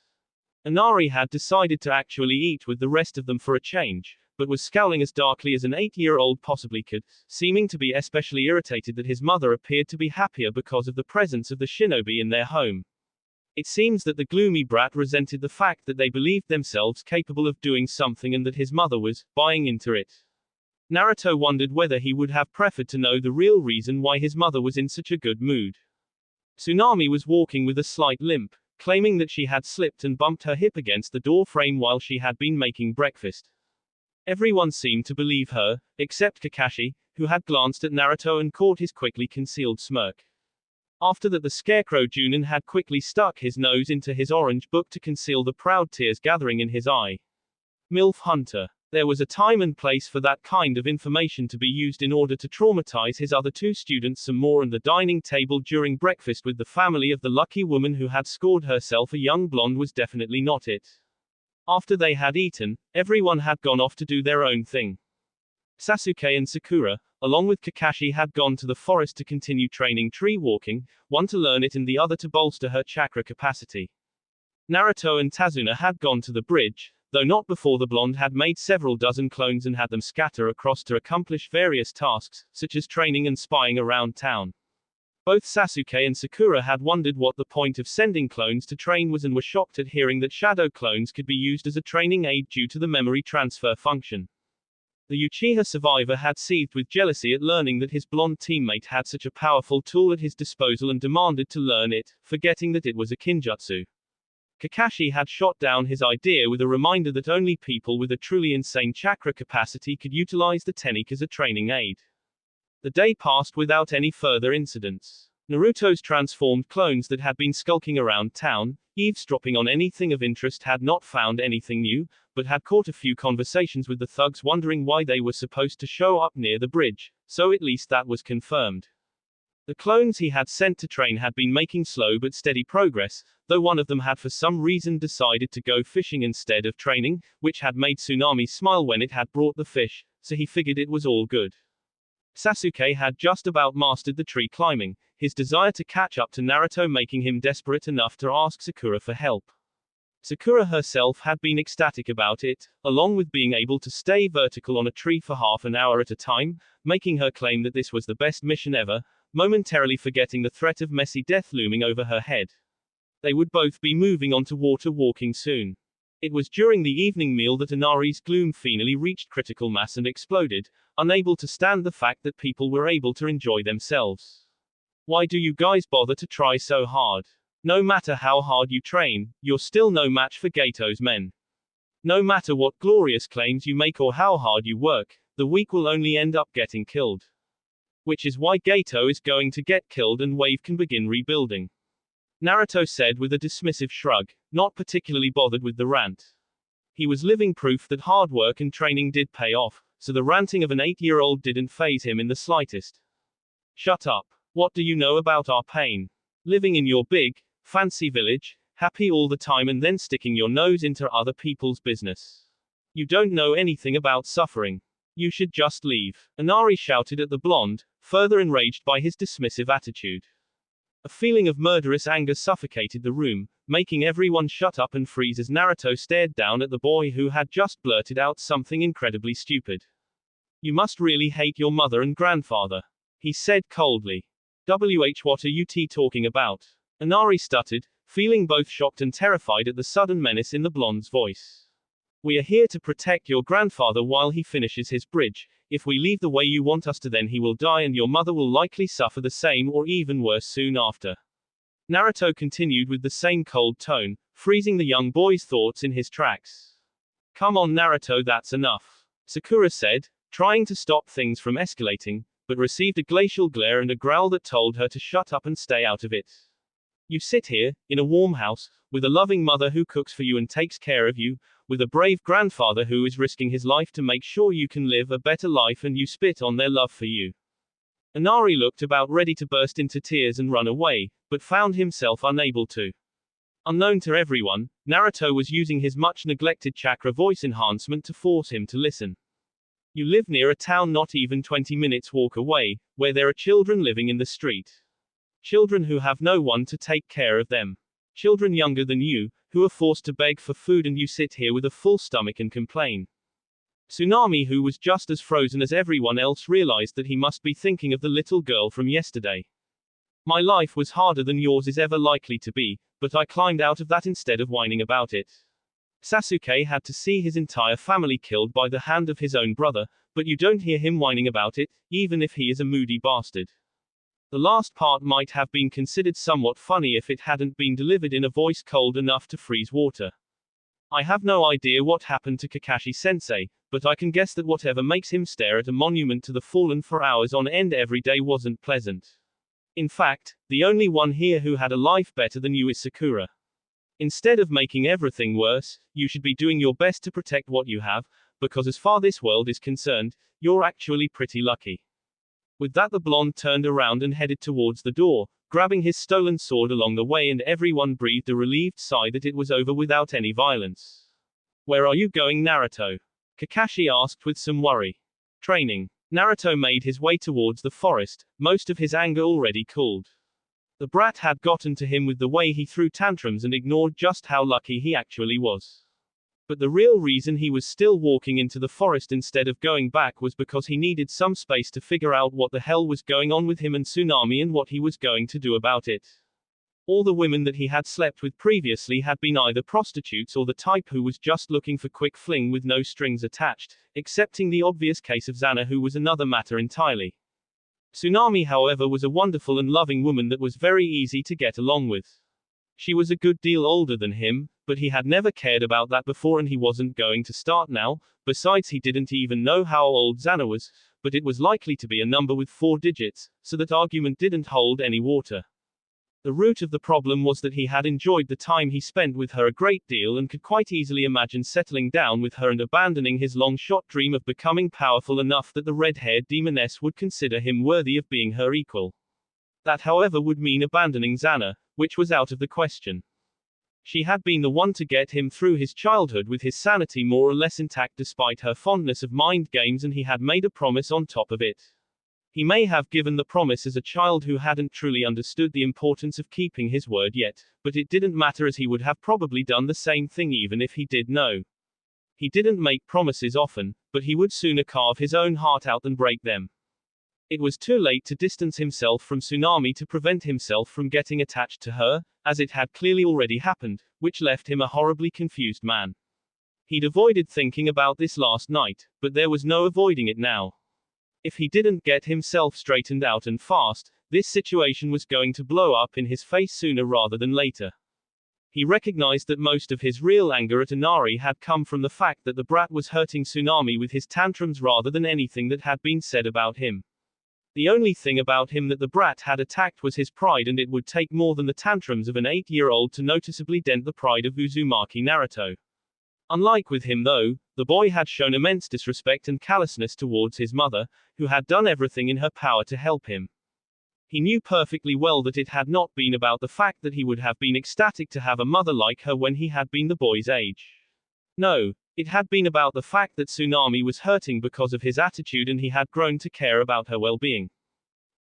Inari had decided to actually eat with the rest of them for a change, but was scowling as darkly as an 8-year-old possibly could, seeming to be especially irritated that his mother appeared to be happier because of the presence of the shinobi in their home. It seems that the gloomy brat resented the fact that they believed themselves capable of doing something and that his mother was buying into it. Naruto wondered whether he would have preferred to know the real reason why his mother was in such a good mood. Tsunami was walking with a slight limp, claiming that she had slipped and bumped her hip against the door frame while she had been making breakfast. Everyone seemed to believe her, except Kakashi, who had glanced at Naruto and caught his quickly concealed smirk. After that, the scarecrow Junin had quickly stuck his nose into his orange book to conceal the proud tears gathering in his eye. MILF Hunter. There was a time and place for that kind of information to be used in order to traumatize his other 2 students some more, and the dining table during breakfast with the family of the lucky woman who had scored herself a young blonde was definitely not it. After they had eaten, everyone had gone off to do their own thing. Sasuke and Sakura, along with Kakashi, had gone to the forest to continue training tree walking, one to learn it and the other to bolster her chakra capacity. Naruto and Tazuna had gone to the bridge, though not before the blonde had made several dozen clones and had them scatter across to accomplish various tasks, such as training and spying around town. Both Sasuke and Sakura had wondered what the point of sending clones to train was and were shocked at hearing that shadow clones could be used as a training aid due to the memory transfer function. The Uchiha survivor had seethed with jealousy at learning that his blonde teammate had such a powerful tool at his disposal and demanded to learn it, forgetting that it was a kinjutsu. Kakashi had shot down his idea with a reminder that only people with a truly insane chakra capacity could utilize the technique as a training aid. The day passed without any further incidents. Naruto's transformed clones that had been skulking around town, eavesdropping on anything of interest, had not found anything new, but had caught a few conversations with the thugs wondering why they were supposed to show up near the bridge, so at least that was confirmed. The clones he had sent to train had been making slow but steady progress, though one of them had for some reason decided to go fishing instead of training, which had made Tsunami smile when it had brought the fish, so he figured it was all good. Sasuke had just about mastered the tree climbing, his desire to catch up to Naruto making him desperate enough to ask Sakura for help. Sakura herself had been ecstatic about it, along with being able to stay vertical on a tree for half an hour at a time, making her claim that this was the best mission ever, momentarily forgetting the threat of messy death looming over her head. They would both be moving on to water walking soon. It was during the evening meal that Inari's gloom finally reached critical mass and exploded, unable to stand the fact that people were able to enjoy themselves. Why do you guys bother to try so hard? No matter how hard you train, you're still no match for Gato's men. No matter what glorious claims you make or how hard you work, the weak will only end up getting killed. Which is why Gato is going to get killed and Wave can begin rebuilding. Naruto said with a dismissive shrug, not particularly bothered with the rant. He was living proof that hard work and training did pay off, so the ranting of an 8-year-old didn't faze him in the slightest. Shut up. What do you know about our pain? Living in your big, fancy village, happy all the time and then sticking your nose into other people's business. You don't know anything about suffering. You should just leave. Inari shouted at the blonde, further enraged by his dismissive attitude. A feeling of murderous anger suffocated the room, making everyone shut up and freeze as Naruto stared down at the boy who had just blurted out something incredibly stupid. You must really hate your mother and grandfather. He said coldly. What are you talking about? Inari stuttered, feeling both shocked and terrified at the sudden menace in the blonde's voice. We are here to protect your grandfather while he finishes his bridge. If we leave the way you want us to, then he will die and your mother will likely suffer the same or even worse soon after. Naruto continued with the same cold tone, freezing the young boy's thoughts in his tracks. Come on Naruto, that's enough. Sakura said, trying to stop things from escalating, but received a glacial glare and a growl that told her to shut up and stay out of it. You sit here, in a warm house, with a loving mother who cooks for you and takes care of you, with a brave grandfather who is risking his life to make sure you can live a better life, and you spit on their love for you. Inari looked about ready to burst into tears and run away, but found himself unable to. Unknown to everyone, Naruto was using his much-neglected chakra voice enhancement to force him to listen. You live near a town not even 20 minutes walk away, where there are children living in the street. Children who have no one to take care of them. Children younger than you, who are forced to beg for food, and you sit here with a full stomach and complain. Tsunami, who was just as frozen as everyone else, realized that he must be thinking of the little girl from yesterday. My life was harder than yours is ever likely to be, but I climbed out of that instead of whining about it. Sasuke had to see his entire family killed by the hand of his own brother, but you don't hear him whining about it, even if he is a moody bastard. The last part might have been considered somewhat funny if it hadn't been delivered in a voice cold enough to freeze water. I have no idea what happened to Kakashi-sensei, but I can guess that whatever makes him stare at a monument to the fallen for hours on end every day wasn't pleasant. In fact, the only one here who had a life better than you is Sakura. Instead of making everything worse, you should be doing your best to protect what you have, because as far this world is concerned, you're actually pretty lucky. With that, the blonde turned around and headed towards the door, grabbing his stolen sword along the way, and everyone breathed a relieved sigh that it was over without any violence. Where are you going, Naruto? Kakashi asked with some worry. Training. Naruto made his way towards the forest, most of his anger already cooled. The brat had gotten to him with the way he threw tantrums and ignored just how lucky he actually was. But the real reason he was still walking into the forest instead of going back was because he needed some space to figure out what the hell was going on with him and Tsunami and what he was going to do about it. All the women that he had slept with previously had been either prostitutes or the type who was just looking for quick fling with no strings attached, excepting the obvious case of Xana, who was another matter entirely. Tsunami, however, was a wonderful and loving woman that was very easy to get along with. She was a good deal older than him, but he had never cared about that before and he wasn't going to start now. Besides, he didn't even know how old Xana was, but it was likely to be a number with 4 digits, so that argument didn't hold any water. The root of the problem was that he had enjoyed the time he spent with her a great deal and could quite easily imagine settling down with her and abandoning his long-shot dream of becoming powerful enough that the red-haired demoness would consider him worthy of being her equal. That, however, would mean abandoning Xana, which was out of the question. She had been the one to get him through his childhood with his sanity more or less intact despite her fondness of mind games, and he had made a promise on top of it. He may have given the promise as a child who hadn't truly understood the importance of keeping his word yet, but it didn't matter as he would have probably done the same thing even if he did know. He didn't make promises often, but he would sooner carve his own heart out than break them. It was too late to distance himself from Tsunami to prevent himself from getting attached to her, as it had clearly already happened, which left him a horribly confused man. He'd avoided thinking about this last night, but there was no avoiding it now. If he didn't get himself straightened out and fast, this situation was going to blow up in his face sooner rather than later. He recognized that most of his real anger at Inari had come from the fact that the brat was hurting Tsunami with his tantrums rather than anything that had been said about him. The only thing about him that the brat had attacked was his pride, and it would take more than the tantrums of an 8-year-old to noticeably dent the pride of Uzumaki Naruto. Unlike with him though, the boy had shown immense disrespect and callousness towards his mother, who had done everything in her power to help him. He knew perfectly well that it had not been about the fact that he would have been ecstatic to have a mother like her when he had been the boy's age. No, it had been about the fact that Tsunami was hurting because of his attitude and he had grown to care about her well-being.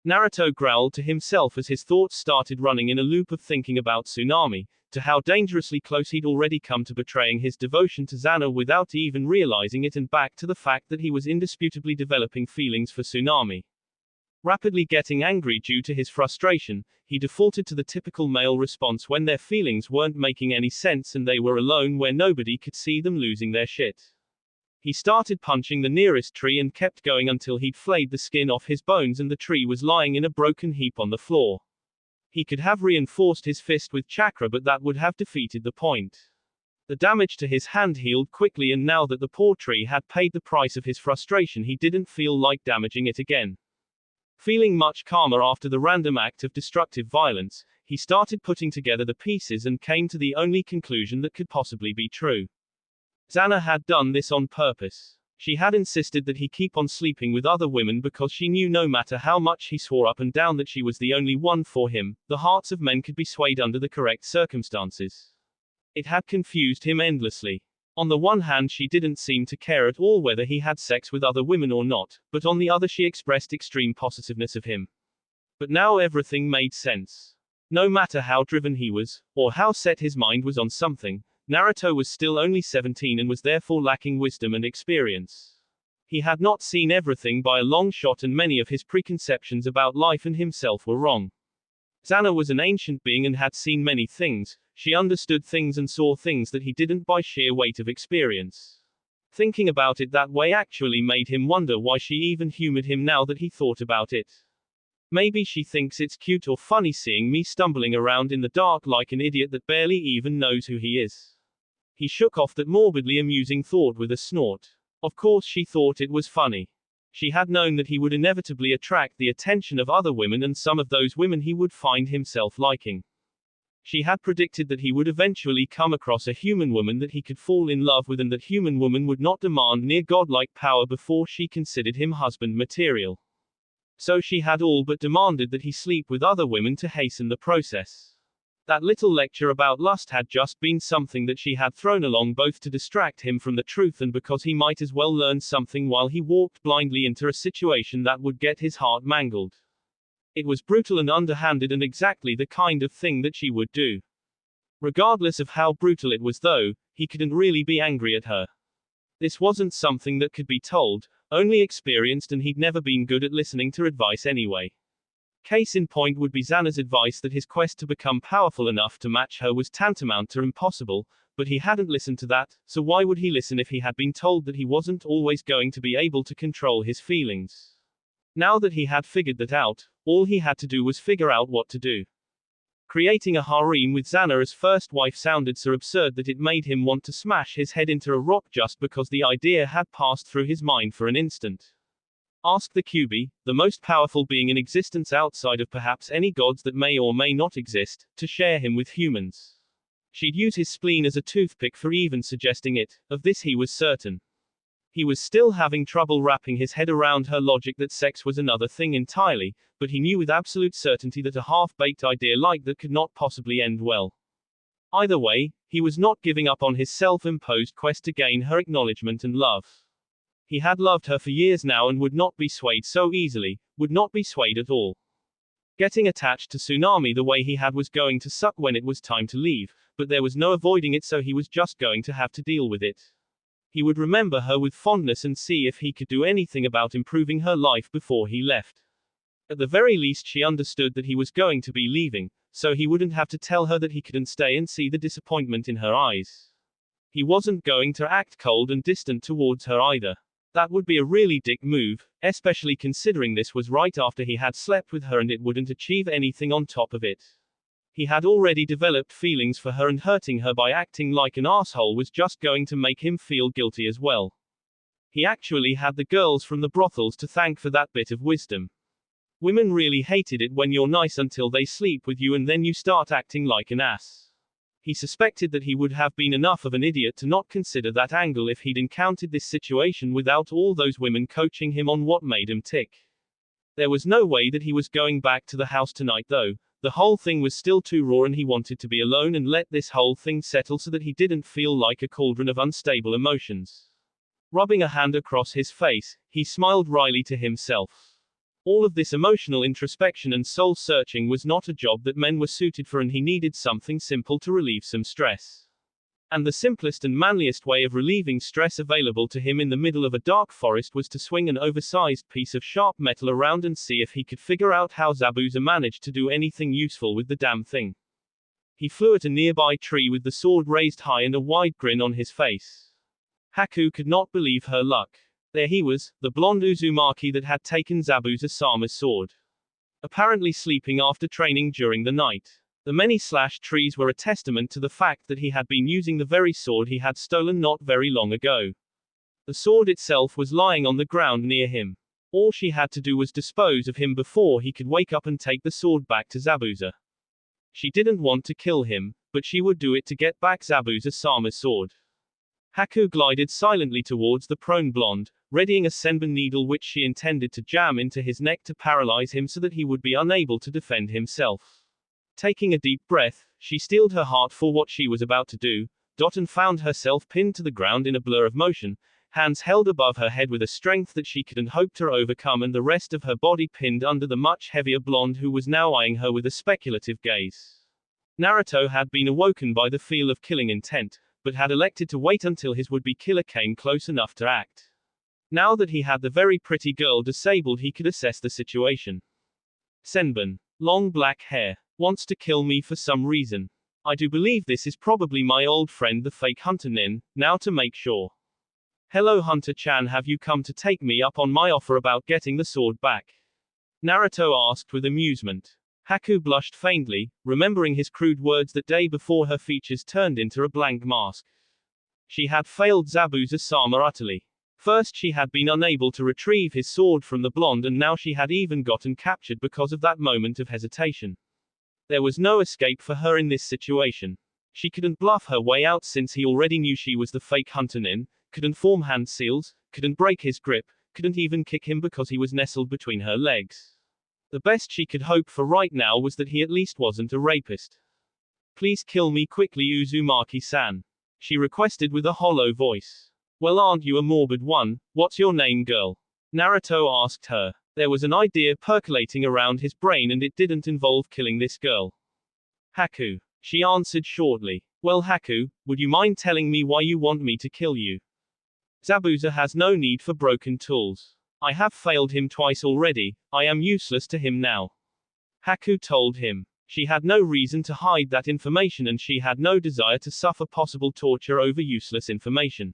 Naruto growled to himself as his thoughts started running in a loop of thinking about Tsunami, to how dangerously close he'd already come to betraying his devotion to Xana without even realizing it, and back to the fact that he was indisputably developing feelings for Tsunami. Rapidly getting angry due to his frustration, he defaulted to the typical male response when their feelings weren't making any sense and they were alone where nobody could see them losing their shit. He started punching the nearest tree and kept going until he'd flayed the skin off his bones and the tree was lying in a broken heap on the floor. He could have reinforced his fist with chakra, but that would have defeated the point. The damage to his hand healed quickly, and now that the poor tree had paid the price of his frustration, he didn't feel like damaging it again. Feeling much calmer after the random act of destructive violence, he started putting together the pieces and came to the only conclusion that could possibly be true. Xana had done this on purpose. She had insisted that he keep on sleeping with other women because she knew no matter how much he swore up and down that she was the only one for him, the hearts of men could be swayed under the correct circumstances. It had confused him endlessly. On the one hand, she didn't seem to care at all whether he had sex with other women or not, but on the other she expressed extreme possessiveness of him. But now everything made sense. No matter how driven he was, or how set his mind was on something, Naruto was still only 17 and was therefore lacking wisdom and experience. He had not seen everything by a long shot, and many of his preconceptions about life and himself were wrong. Xana was an ancient being and had seen many things. She understood things and saw things that he didn't by sheer weight of experience. Thinking about it that way actually made him wonder why she even humored him now that he thought about it. Maybe she thinks it's cute or funny seeing me stumbling around in the dark like an idiot that barely even knows who he is. He shook off that morbidly amusing thought with a snort. Of course she thought it was funny. She had known that he would inevitably attract the attention of other women, and some of those women he would find himself liking. She had predicted that he would eventually come across a human woman that he could fall in love with, and that human woman would not demand near godlike power before she considered him husband material. So she had all but demanded that he sleep with other women to hasten the process. That little lecture about lust had just been something that she had thrown along, both to distract him from the truth and because he might as well learn something while he walked blindly into a situation that would get his heart mangled. It was brutal and underhanded and exactly the kind of thing that she would do. Regardless of how brutal it was though, he couldn't really be angry at her. This wasn't something that could be told, only experienced, and he'd never been good at listening to advice anyway. Case in point would be Xana's advice that his quest to become powerful enough to match her was tantamount to impossible, but he hadn't listened to that, so why would he listen if he had been told that he wasn't always going to be able to control his feelings? Now that he had figured that out, all he had to do was figure out what to do. Creating a harem with Xana as first wife sounded so absurd that it made him want to smash his head into a rock just because the idea had passed through his mind for an instant. Ask the QB, the most powerful being in existence outside of perhaps any gods that may or may not exist, to share him with humans. She'd use his spleen as a toothpick for even suggesting it, of this he was certain. He was still having trouble wrapping his head around her logic that sex was another thing entirely, but he knew with absolute certainty that a half-baked idea like that could not possibly end well. Either way, he was not giving up on his self-imposed quest to gain her acknowledgement and love. He had loved her for years now and would not be swayed so easily, would not be swayed at all. Getting attached to Tsunami the way he had was going to suck when it was time to leave, but there was no avoiding it, so he was just going to have to deal with it. He would remember her with fondness and see if he could do anything about improving her life before he left. At the very least she understood that he was going to be leaving, so he wouldn't have to tell her that he couldn't stay and see the disappointment in her eyes. He wasn't going to act cold and distant towards her either. That would be a really dick move, especially considering this was right after he had slept with her and it wouldn't achieve anything on top of it. He had already developed feelings for her and hurting her by acting like an asshole was just going to make him feel guilty as well. He actually had the girls from the brothels to thank for that bit of wisdom. Women really hated it when you're nice until they sleep with you and then you start acting like an ass. He suspected that he would have been enough of an idiot to not consider that angle if he'd encountered this situation without all those women coaching him on what made him tick. There was no way that he was going back to the house tonight though. The whole thing was still too raw and he wanted to be alone and let this whole thing settle so that he didn't feel like a cauldron of unstable emotions. Rubbing a hand across his face, he smiled wryly to himself. All of this emotional introspection and soul-searching was not a job that men were suited for and he needed something simple to relieve some stress. And the simplest and manliest way of relieving stress available to him in the middle of a dark forest was to swing an oversized piece of sharp metal around and see if he could figure out how Zabuza managed to do anything useful with the damn thing. He flew at a nearby tree with the sword raised high and a wide grin on his face. Haku could not believe her luck. There he was, the blonde Uzumaki that had taken Zabuza-sama's sword. Apparently sleeping after training during the night. The many slashed trees were a testament to the fact that he had been using the very sword he had stolen not very long ago. The sword itself was lying on the ground near him. All she had to do was dispose of him before he could wake up and take the sword back to Zabuza. She didn't want to kill him, but she would do it to get back Zabuza-sama's sword. Haku glided silently towards the prone blonde, readying a senbon needle which she intended to jam into his neck to paralyze him so that he would be unable to defend himself. Taking a deep breath, she steeled her heart for what she was about to do, and found herself pinned to the ground in a blur of motion, hands held above her head with a strength that she couldn't hope to overcome and the rest of her body pinned under the much heavier blonde who was now eyeing her with a speculative gaze. Naruto had been awoken by the feel of killing intent, but had elected to wait until his would-be killer came close enough to act. Now that he had the very pretty girl disabled he could assess the situation. Senbon. Long black hair. Wants to kill me for some reason. I do believe this is probably my old friend the fake Hunter Nin, now to make sure. Hello Hunter-chan, have you come to take me up on my offer about getting the sword back? Naruto asked with amusement. Haku blushed faintly, remembering his crude words that day before her features turned into a blank mask. She had failed Zabuza-sama utterly. First she had been unable to retrieve his sword from the blonde and now she had even gotten captured because of that moment of hesitation. There was no escape for her in this situation. She couldn't bluff her way out since he already knew she was the fake Hunter Nin, couldn't form hand seals, couldn't break his grip, couldn't even kick him because he was nestled between her legs. The best she could hope for right now was that he at least wasn't a rapist. Please kill me quickly Uzumaki-san. She requested with a hollow voice. Well, aren't you a morbid one? What's your name, girl? Naruto asked her. There was an idea percolating around his brain and it didn't involve killing this girl. Haku. She answered shortly. Well Haku, would you mind telling me why you want me to kill you? Zabuza has no need for broken tools. I have failed him twice already, I am useless to him now. Haku told him. She had no reason to hide that information and she had no desire to suffer possible torture over useless information.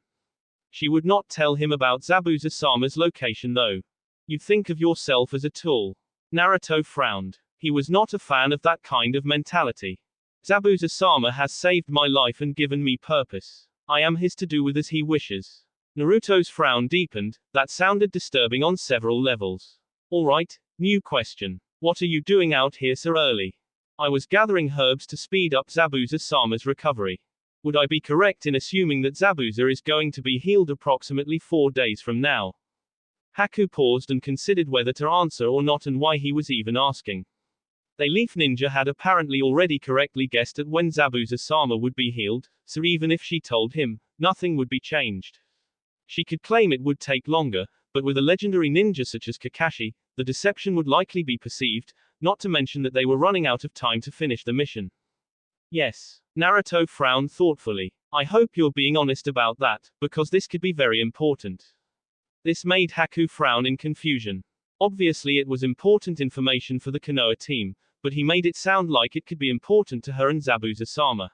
She would not tell him about Zabuza-sama's location though. You think of yourself as a tool. Naruto frowned. He was not a fan of that kind of mentality. Zabuza-sama has saved my life and given me purpose. I am his to do with as he wishes. Naruto's frown deepened, that sounded disturbing on several levels. Alright, new question. What are you doing out here so early? I was gathering herbs to speed up Zabuza-sama's recovery. Would I be correct in assuming that Zabuza is going to be healed approximately 4 days from now? Haku paused and considered whether to answer or not and why he was even asking. The Leaf Ninja had apparently already correctly guessed at when Zabuza-sama would be healed, so even if she told him, nothing would be changed. She could claim it would take longer, but with a legendary ninja such as Kakashi, the deception would likely be perceived, not to mention that they were running out of time to finish the mission. Yes. Naruto frowned thoughtfully. I hope you're being honest about that, because this could be very important. This made Haku frown in confusion. Obviously it was important information for the Konoha team, but he made it sound like it could be important to her and Zabuza-sama.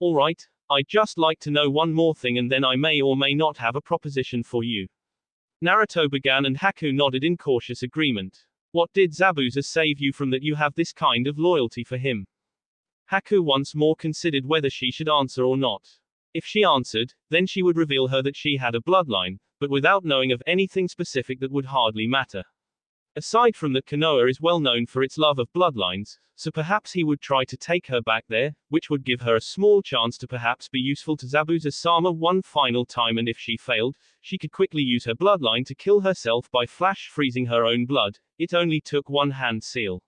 Alright, I'd just like to know one more thing and then I may or may not have a proposition for you. Naruto began and Haku nodded in cautious agreement. What did Zabuza save you from that you have this kind of loyalty for him? Haku once more considered whether she should answer or not. If she answered, then she would reveal her that she had a bloodline, but without knowing of anything specific that would hardly matter. Aside from that, Konoha is well known for its love of bloodlines, so perhaps he would try to take her back there, which would give her a small chance to perhaps be useful to Zabuza-sama one final time, and if she failed, she could quickly use her bloodline to kill herself by flash freezing her own blood. It only took one hand seal.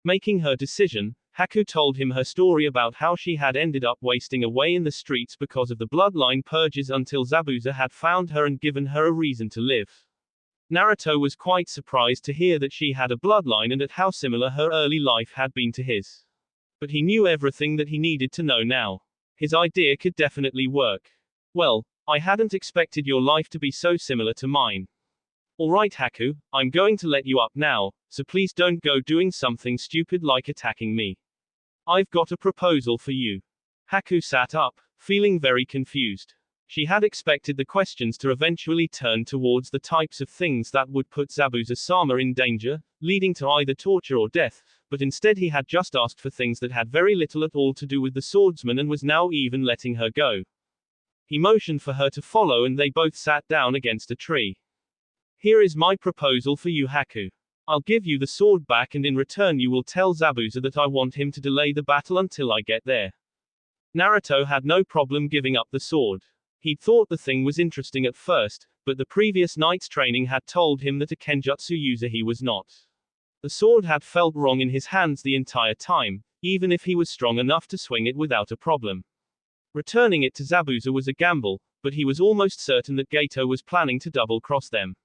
Making her decision, Haku told him her story about how she had ended up wasting away in the streets because of the bloodline purges until Zabuza had found her and given her a reason to live. Naruto was quite surprised to hear that she had a bloodline and at how similar her early life had been to his. But he knew everything that he needed to know now. His idea could definitely work. Well, I hadn't expected your life to be so similar to mine. Alright Haku, I'm going to let you up now, so please don't go doing something stupid like attacking me. I've got a proposal for you. Haku sat up, feeling very confused. She had expected the questions to eventually turn towards the types of things that would put Zabuza-sama in danger, leading to either torture or death, but instead he had just asked for things that had very little at all to do with the swordsman and was now even letting her go. He motioned for her to follow and they both sat down against a tree. Here is my proposal for you Haku. I'll give you the sword back and in return you will tell Zabuza that I want him to delay the battle until I get there. Naruto had no problem giving up the sword. He'd thought the thing was interesting at first, but the previous night's training had told him that a kenjutsu user he was not. The sword had felt wrong in his hands the entire time, even if he was strong enough to swing it without a problem. Returning it to Zabuza was a gamble, but he was almost certain that Gato was planning to double-cross them.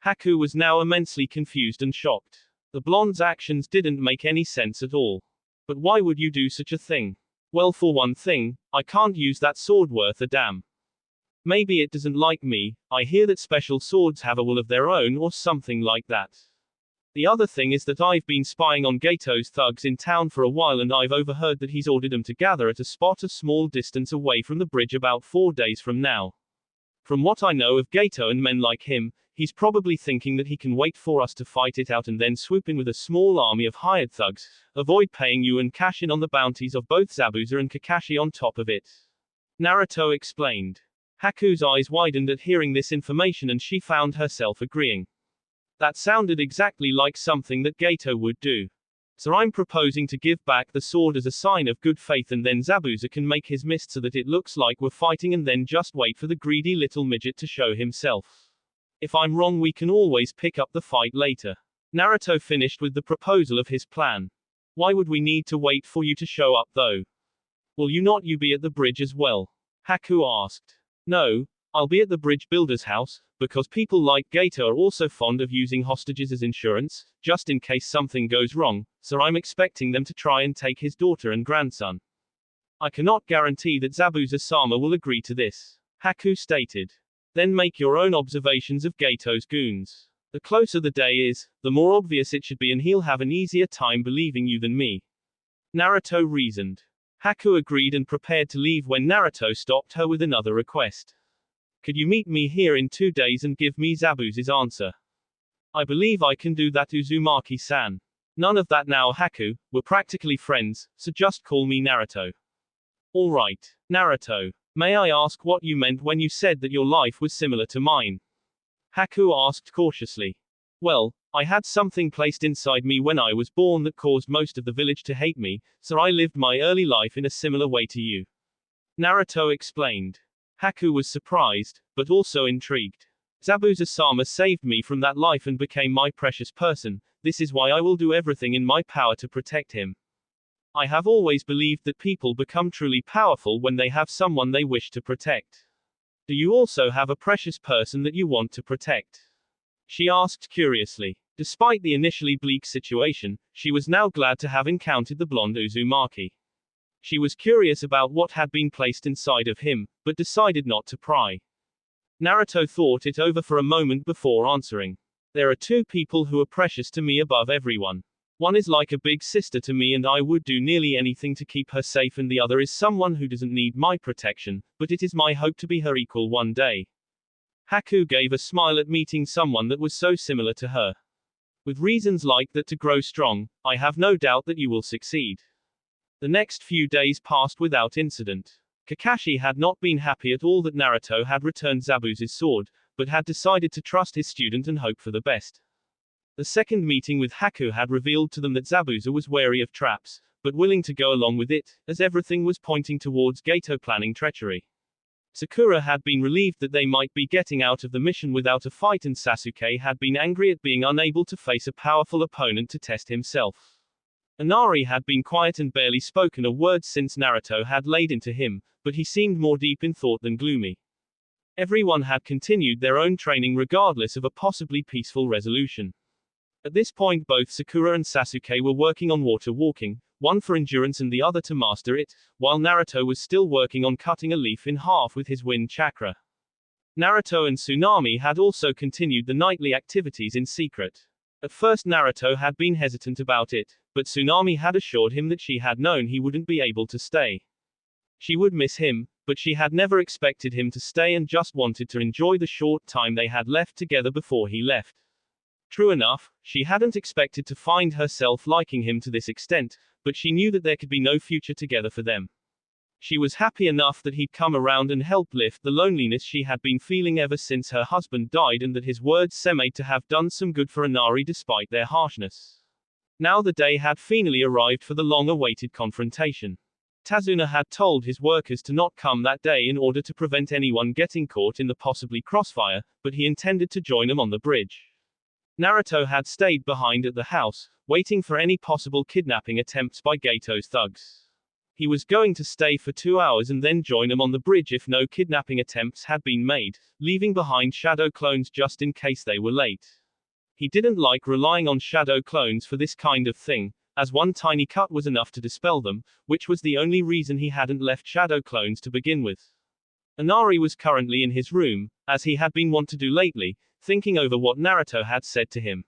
Haku was now immensely confused and shocked. The blonde's actions didn't make any sense at all. But why would you do such a thing? Well, for one thing, I can't use that sword worth a damn. Maybe it doesn't like me, I hear that special swords have a will of their own or something like that. The other thing is that I've been spying on Gato's thugs in town for a while and I've overheard that he's ordered them to gather at a spot a small distance away from the bridge about 4 days from now. From what I know of Gato and men like him, he's probably thinking that he can wait for us to fight it out and then swoop in with a small army of hired thugs, avoid paying you and cash in on the bounties of both Zabuza and Kakashi on top of it. Naruto explained. Haku's eyes widened at hearing this information and she found herself agreeing. That sounded exactly like something that Gato would do. So I'm proposing to give back the sword as a sign of good faith and then Zabuza can make his mist so that it looks like we're fighting and then just wait for the greedy little midget to show himself. If I'm wrong we can always pick up the fight later. Naruto finished with the proposal of his plan. Why would we need to wait for you to show up though? Will you be at the bridge as well? Haku asked. No, I'll be at the bridge builder's house, because people like Gato are also fond of using hostages as insurance, just in case something goes wrong, so I'm expecting them to try and take his daughter and grandson. I cannot guarantee that Zabuza-sama will agree to this, Haku stated. Then make your own observations of Gato's goons. The closer the day is, the more obvious it should be, and he'll have an easier time believing you than me. Naruto reasoned. Haku agreed and prepared to leave when Naruto stopped her with another request. Could you meet me here in 2 days and give me Zabuza's answer? I believe I can do that, Uzumaki-san. None of that now, Haku. We're practically friends, so just call me Naruto. Alright, Naruto. May I ask what you meant when you said that your life was similar to mine? Haku asked cautiously. Well, I had something placed inside me when I was born that caused most of the village to hate me, so I lived my early life in a similar way to you. Naruto explained. Haku was surprised, but also intrigued. Zabuza-sama saved me from that life and became my precious person. This is why I will do everything in my power to protect him. I have always believed that people become truly powerful when they have someone they wish to protect. Do you also have a precious person that you want to protect? She asked curiously. Despite the initially bleak situation, she was now glad to have encountered the blonde Uzumaki. She was curious about what had been placed inside of him, but decided not to pry. Naruto thought it over for a moment before answering. There are 2 people who are precious to me above everyone. One is like a big sister to me and I would do nearly anything to keep her safe, and the other is someone who doesn't need my protection, but it is my hope to be her equal one day. Haku gave a smile at meeting someone that was so similar to her. With reasons like that to grow strong, I have no doubt that you will succeed. The next few days passed without incident. Kakashi had not been happy at all that Naruto had returned Zabuza's sword, but had decided to trust his student and hope for the best. The second meeting with Haku had revealed to them that Zabuza was wary of traps, but willing to go along with it, as everything was pointing towards Gato planning treachery. Sakura had been relieved that they might be getting out of the mission without a fight, and Sasuke had been angry at being unable to face a powerful opponent to test himself. Inari had been quiet and barely spoken a word since Naruto had laid into him, but he seemed more deep in thought than gloomy. Everyone had continued their own training regardless of a possibly peaceful resolution. At this point both Sakura and Sasuke were working on water walking, one for endurance and the other to master it, while Naruto was still working on cutting a leaf in half with his wind chakra. Naruto and Tsunami had also continued the nightly activities in secret. At first Naruto had been hesitant about it, but Tsunami had assured him that she had known he wouldn't be able to stay. She would miss him, but she had never expected him to stay and just wanted to enjoy the short time they had left together before he left. True enough, she hadn't expected to find herself liking him to this extent, but she knew that there could be no future together for them. She was happy enough that he'd come around and helped lift the loneliness she had been feeling ever since her husband died, and that his words seemed to have done some good for Inari despite their harshness. Now the day had finally arrived for the long-awaited confrontation. Tazuna had told his workers to not come that day in order to prevent anyone getting caught in the possibly crossfire, but he intended to join them on the bridge. Naruto had stayed behind at the house, waiting for any possible kidnapping attempts by Gato's thugs. He was going to stay for 2 hours and then join them on the bridge if no kidnapping attempts had been made, leaving behind shadow clones just in case they were late. He didn't like relying on shadow clones for this kind of thing, as one tiny cut was enough to dispel them, which was the only reason he hadn't left shadow clones to begin with. Inari was currently in his room, as he had been wont to do lately, thinking over what Naruto had said to him.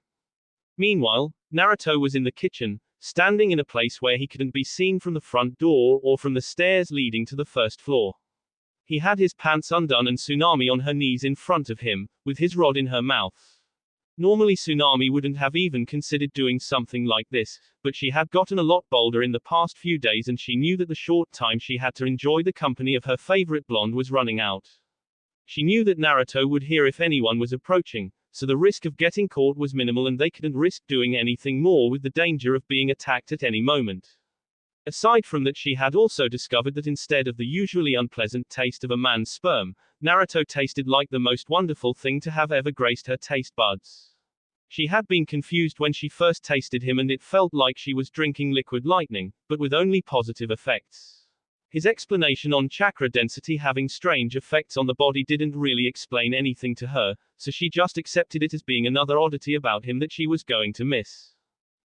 Meanwhile, Naruto was in the kitchen, standing in a place where he couldn't be seen from the front door or from the stairs leading to the first floor. He had his pants undone and Tsunami on her knees in front of him, with his rod in her mouth. Normally Tsunami wouldn't have even considered doing something like this, but she had gotten a lot bolder in the past few days and she knew that the short time she had to enjoy the company of her favorite blonde was running out. She knew that Naruto would hear if anyone was approaching, so the risk of getting caught was minimal and they couldn't risk doing anything more with the danger of being attacked at any moment. Aside from that, she had also discovered that instead of the usually unpleasant taste of a man's sperm, Naruto tasted like the most wonderful thing to have ever graced her taste buds. She had been confused when she first tasted him and it felt like she was drinking liquid lightning, but with only positive effects. His explanation on chakra density having strange effects on the body didn't really explain anything to her, so she just accepted it as being another oddity about him that she was going to miss.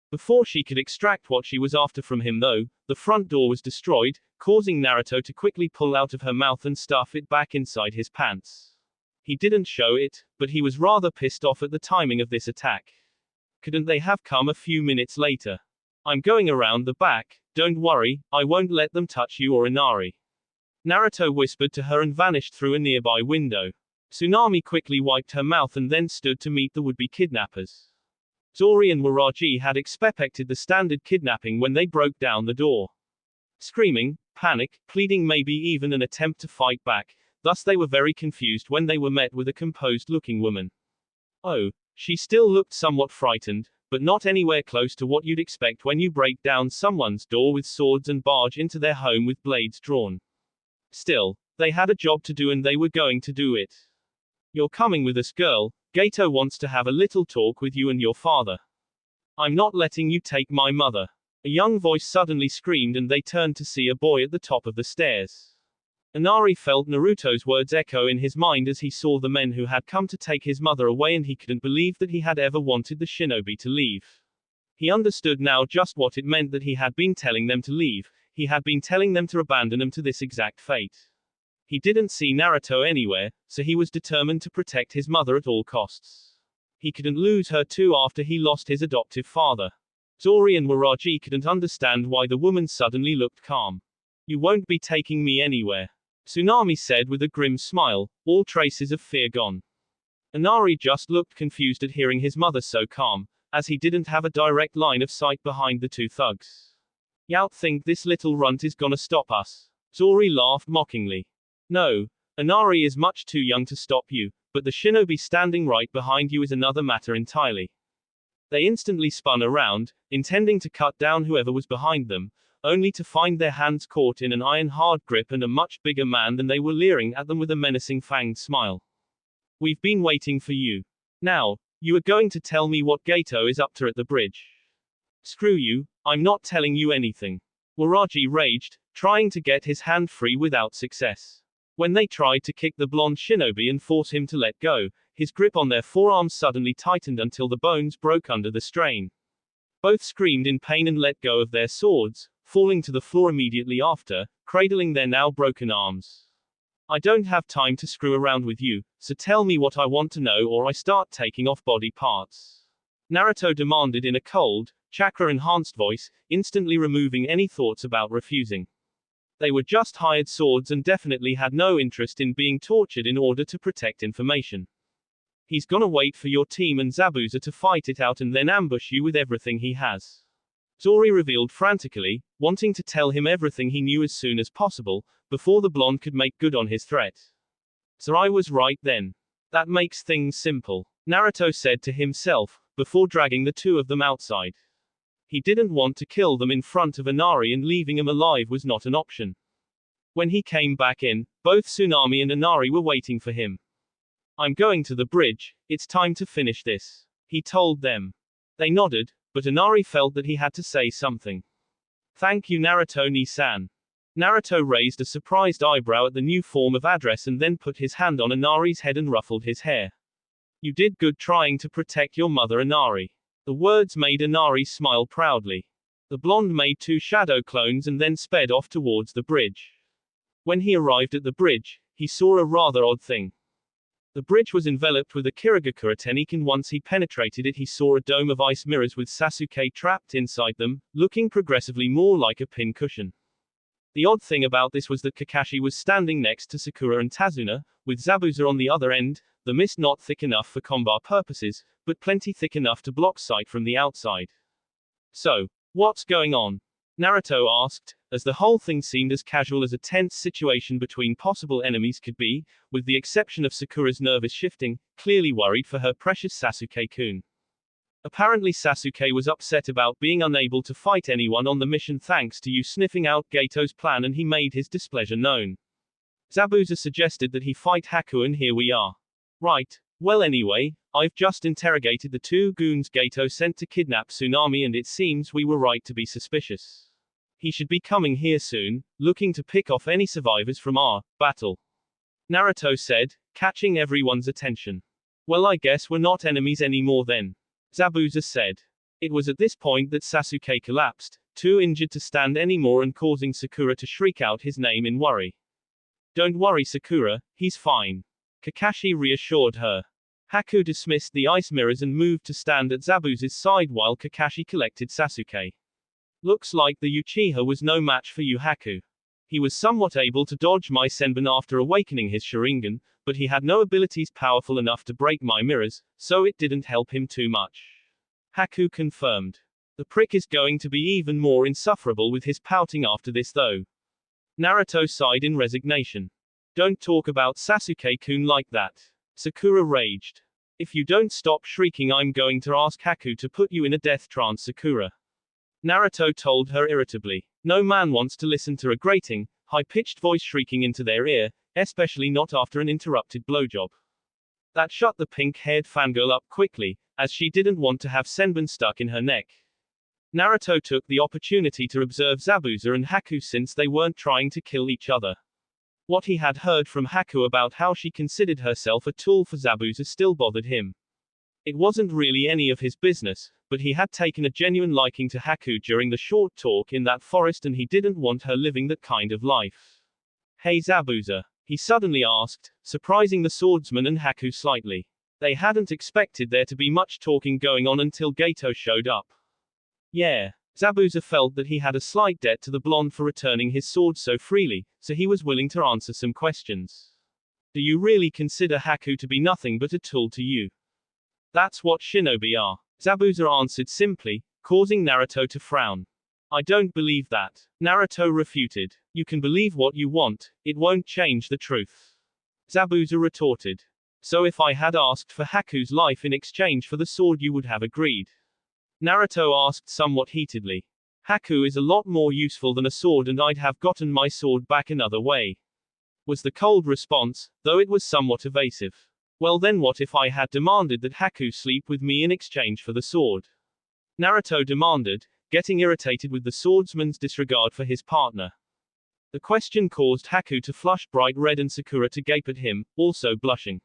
Before she could extract what she was after from him though, the front door was destroyed, causing Naruto to quickly pull out of her mouth and stuff it back inside his pants. He didn't show it, but he was rather pissed off at the timing of this attack. Couldn't they have come a few minutes later? I'm going around the back, don't worry, I won't let them touch you or Inari. Naruto whispered to her and vanished through a nearby window. Tsunami quickly wiped her mouth and then stood to meet the would-be kidnappers. Zori and Waraji had expected the standard kidnapping when they broke down the door. Screaming, panic, pleading, maybe even an attempt to fight back, thus they were very confused when they were met with a composed-looking woman. Oh, she still looked somewhat frightened, but not anywhere close to what you'd expect when you break down someone's door with swords and barge into their home with blades drawn. Still, they had a job to do and they were going to do it. You're coming with us, girl. Gato wants to have a little talk with you and your father. I'm not letting you take my mother. A young voice suddenly screamed and they turned to see a boy at the top of the stairs. Inari felt Naruto's words echo in his mind as he saw the men who had come to take his mother away, and he couldn't believe that he had ever wanted the shinobi to leave. He understood now just what it meant that he had been telling them to leave. He had been telling them to abandon him to this exact fate. He didn't see Naruto anywhere, so he was determined to protect his mother at all costs. He couldn't lose her too after he lost his adoptive father. Zori and Waraji couldn't understand why the woman suddenly looked calm. You won't be taking me anywhere, Tsunami said with a grim smile, all traces of fear gone. Inari just looked confused at hearing his mother so calm, as he didn't have a direct line of sight behind the two thugs. You think this little runt is gonna stop us? Zori laughed mockingly. No, Inari is much too young to stop you, but the shinobi standing right behind you is another matter entirely. They instantly spun around, intending to cut down whoever was behind them, only to find their hands caught in an iron-hard grip and a much bigger man than they were leering at them with a menacing fanged smile. We've been waiting for you. Now, you are going to tell me what Gato is up to at the bridge. Screw you, I'm not telling you anything. Waraji raged, trying to get his hand free without success. When they tried to kick the blonde shinobi and force him to let go, his grip on their forearms suddenly tightened until the bones broke under the strain. Both screamed in pain and let go of their swords, falling to the floor immediately after, cradling their now broken arms. I don't have time to screw around with you, so tell me what I want to know or I start taking off body parts. Naruto demanded in a cold, chakra-enhanced voice, instantly removing any thoughts about refusing. They were just hired swords and definitely had no interest in being tortured in order to protect information. He's gonna wait for your team and Zabuza to fight it out and then ambush you with everything he has. Zori revealed frantically, wanting to tell him everything he knew as soon as possible, before the blonde could make good on his threat. So I was right then. That makes things simple, Naruto said to himself, before dragging the two of them outside. He didn't want to kill them in front of Inari, and leaving him alive was not an option. When he came back in, both Tsunami and Inari were waiting for him. I'm going to the bridge, it's time to finish this, he told them. They nodded, but Inari felt that he had to say something. Thank you, Naruto-ni-san. Naruto raised a surprised eyebrow at the new form of address and then put his hand on Inari's head and ruffled his hair. You did good trying to protect your mother, Inari. The words made Inari smile proudly. The blonde made two shadow clones and then sped off towards the bridge. When he arrived at the bridge, he saw a rather odd thing. The bridge was enveloped with a Kirigakura technique, and once he penetrated it he saw a dome of ice mirrors with Sasuke trapped inside them, looking progressively more like a pincushion. The odd thing about this was that Kakashi was standing next to Sakura and Tazuna, with Zabuza on the other end, the mist not thick enough for combat purposes, but plenty thick enough to block sight from the outside. So, what's going on? Naruto asked, as the whole thing seemed as casual as a tense situation between possible enemies could be, with the exception of Sakura's nervous shifting, clearly worried for her precious Sasuke-kun. Apparently Sasuke was upset about being unable to fight anyone on the mission thanks to you sniffing out Gato's plan, and he made his displeasure known. Zabuza suggested that he fight Haku, and here we are. Right. Well, anyway, I've just interrogated the two goons Gato sent to kidnap Tsunami, and it seems we were right to be suspicious. He should be coming here soon, looking to pick off any survivors from our battle. Naruto said, catching everyone's attention. Well, I guess we're not enemies anymore then. Zabuza said. It was at this point that Sasuke collapsed, too injured to stand anymore and causing Sakura to shriek out his name in worry. Don't worry, Sakura, he's fine. Kakashi reassured her. Haku dismissed the ice mirrors and moved to stand at Zabuza's side while Kakashi collected Sasuke. Looks like the Uchiha was no match for you, Haku. He was somewhat able to dodge my Senbon after awakening his Sharingan, but he had no abilities powerful enough to break my mirrors, so it didn't help him too much. Haku confirmed. The prick is going to be even more insufferable with his pouting after this though. Naruto sighed in resignation. Don't talk about Sasuke-kun like that. Sakura raged. If you don't stop shrieking, I'm going to ask Haku to put you in a death trance, Sakura. Naruto told her irritably. No man wants to listen to a grating, high-pitched voice shrieking into their ear, especially not after an interrupted blowjob. That shut the pink-haired fangirl up quickly, as she didn't want to have Senbon stuck in her neck. Naruto took the opportunity to observe Zabuza and Haku since they weren't trying to kill each other. What he had heard from Haku about how she considered herself a tool for Zabuza still bothered him. It wasn't really any of his business, but he had taken a genuine liking to Haku during the short talk in that forest and he didn't want her living that kind of life. Hey Zabuza, he suddenly asked, surprising the swordsman and Haku slightly. They hadn't expected there to be much talking going on until Gato showed up. Yeah. Zabuza felt that he had a slight debt to the blonde for returning his sword so freely, so he was willing to answer some questions. Do you really consider Haku to be nothing but a tool to you? That's what shinobi are. Zabuza answered simply, causing Naruto to frown. I don't believe that. Naruto refuted. You can believe what you want, it won't change the truth. Zabuza retorted. So if I had asked for Haku's life in exchange for the sword, you would have agreed? Naruto asked somewhat heatedly. Haku is a lot more useful than a sword and I'd have gotten my sword back another way. Was the cold response, though it was somewhat evasive. Well then what if I had demanded that Haku sleep with me in exchange for the sword? Naruto demanded, getting irritated with the swordsman's disregard for his partner. The question caused Haku to flush bright red and Sakura to gape at him, also blushing.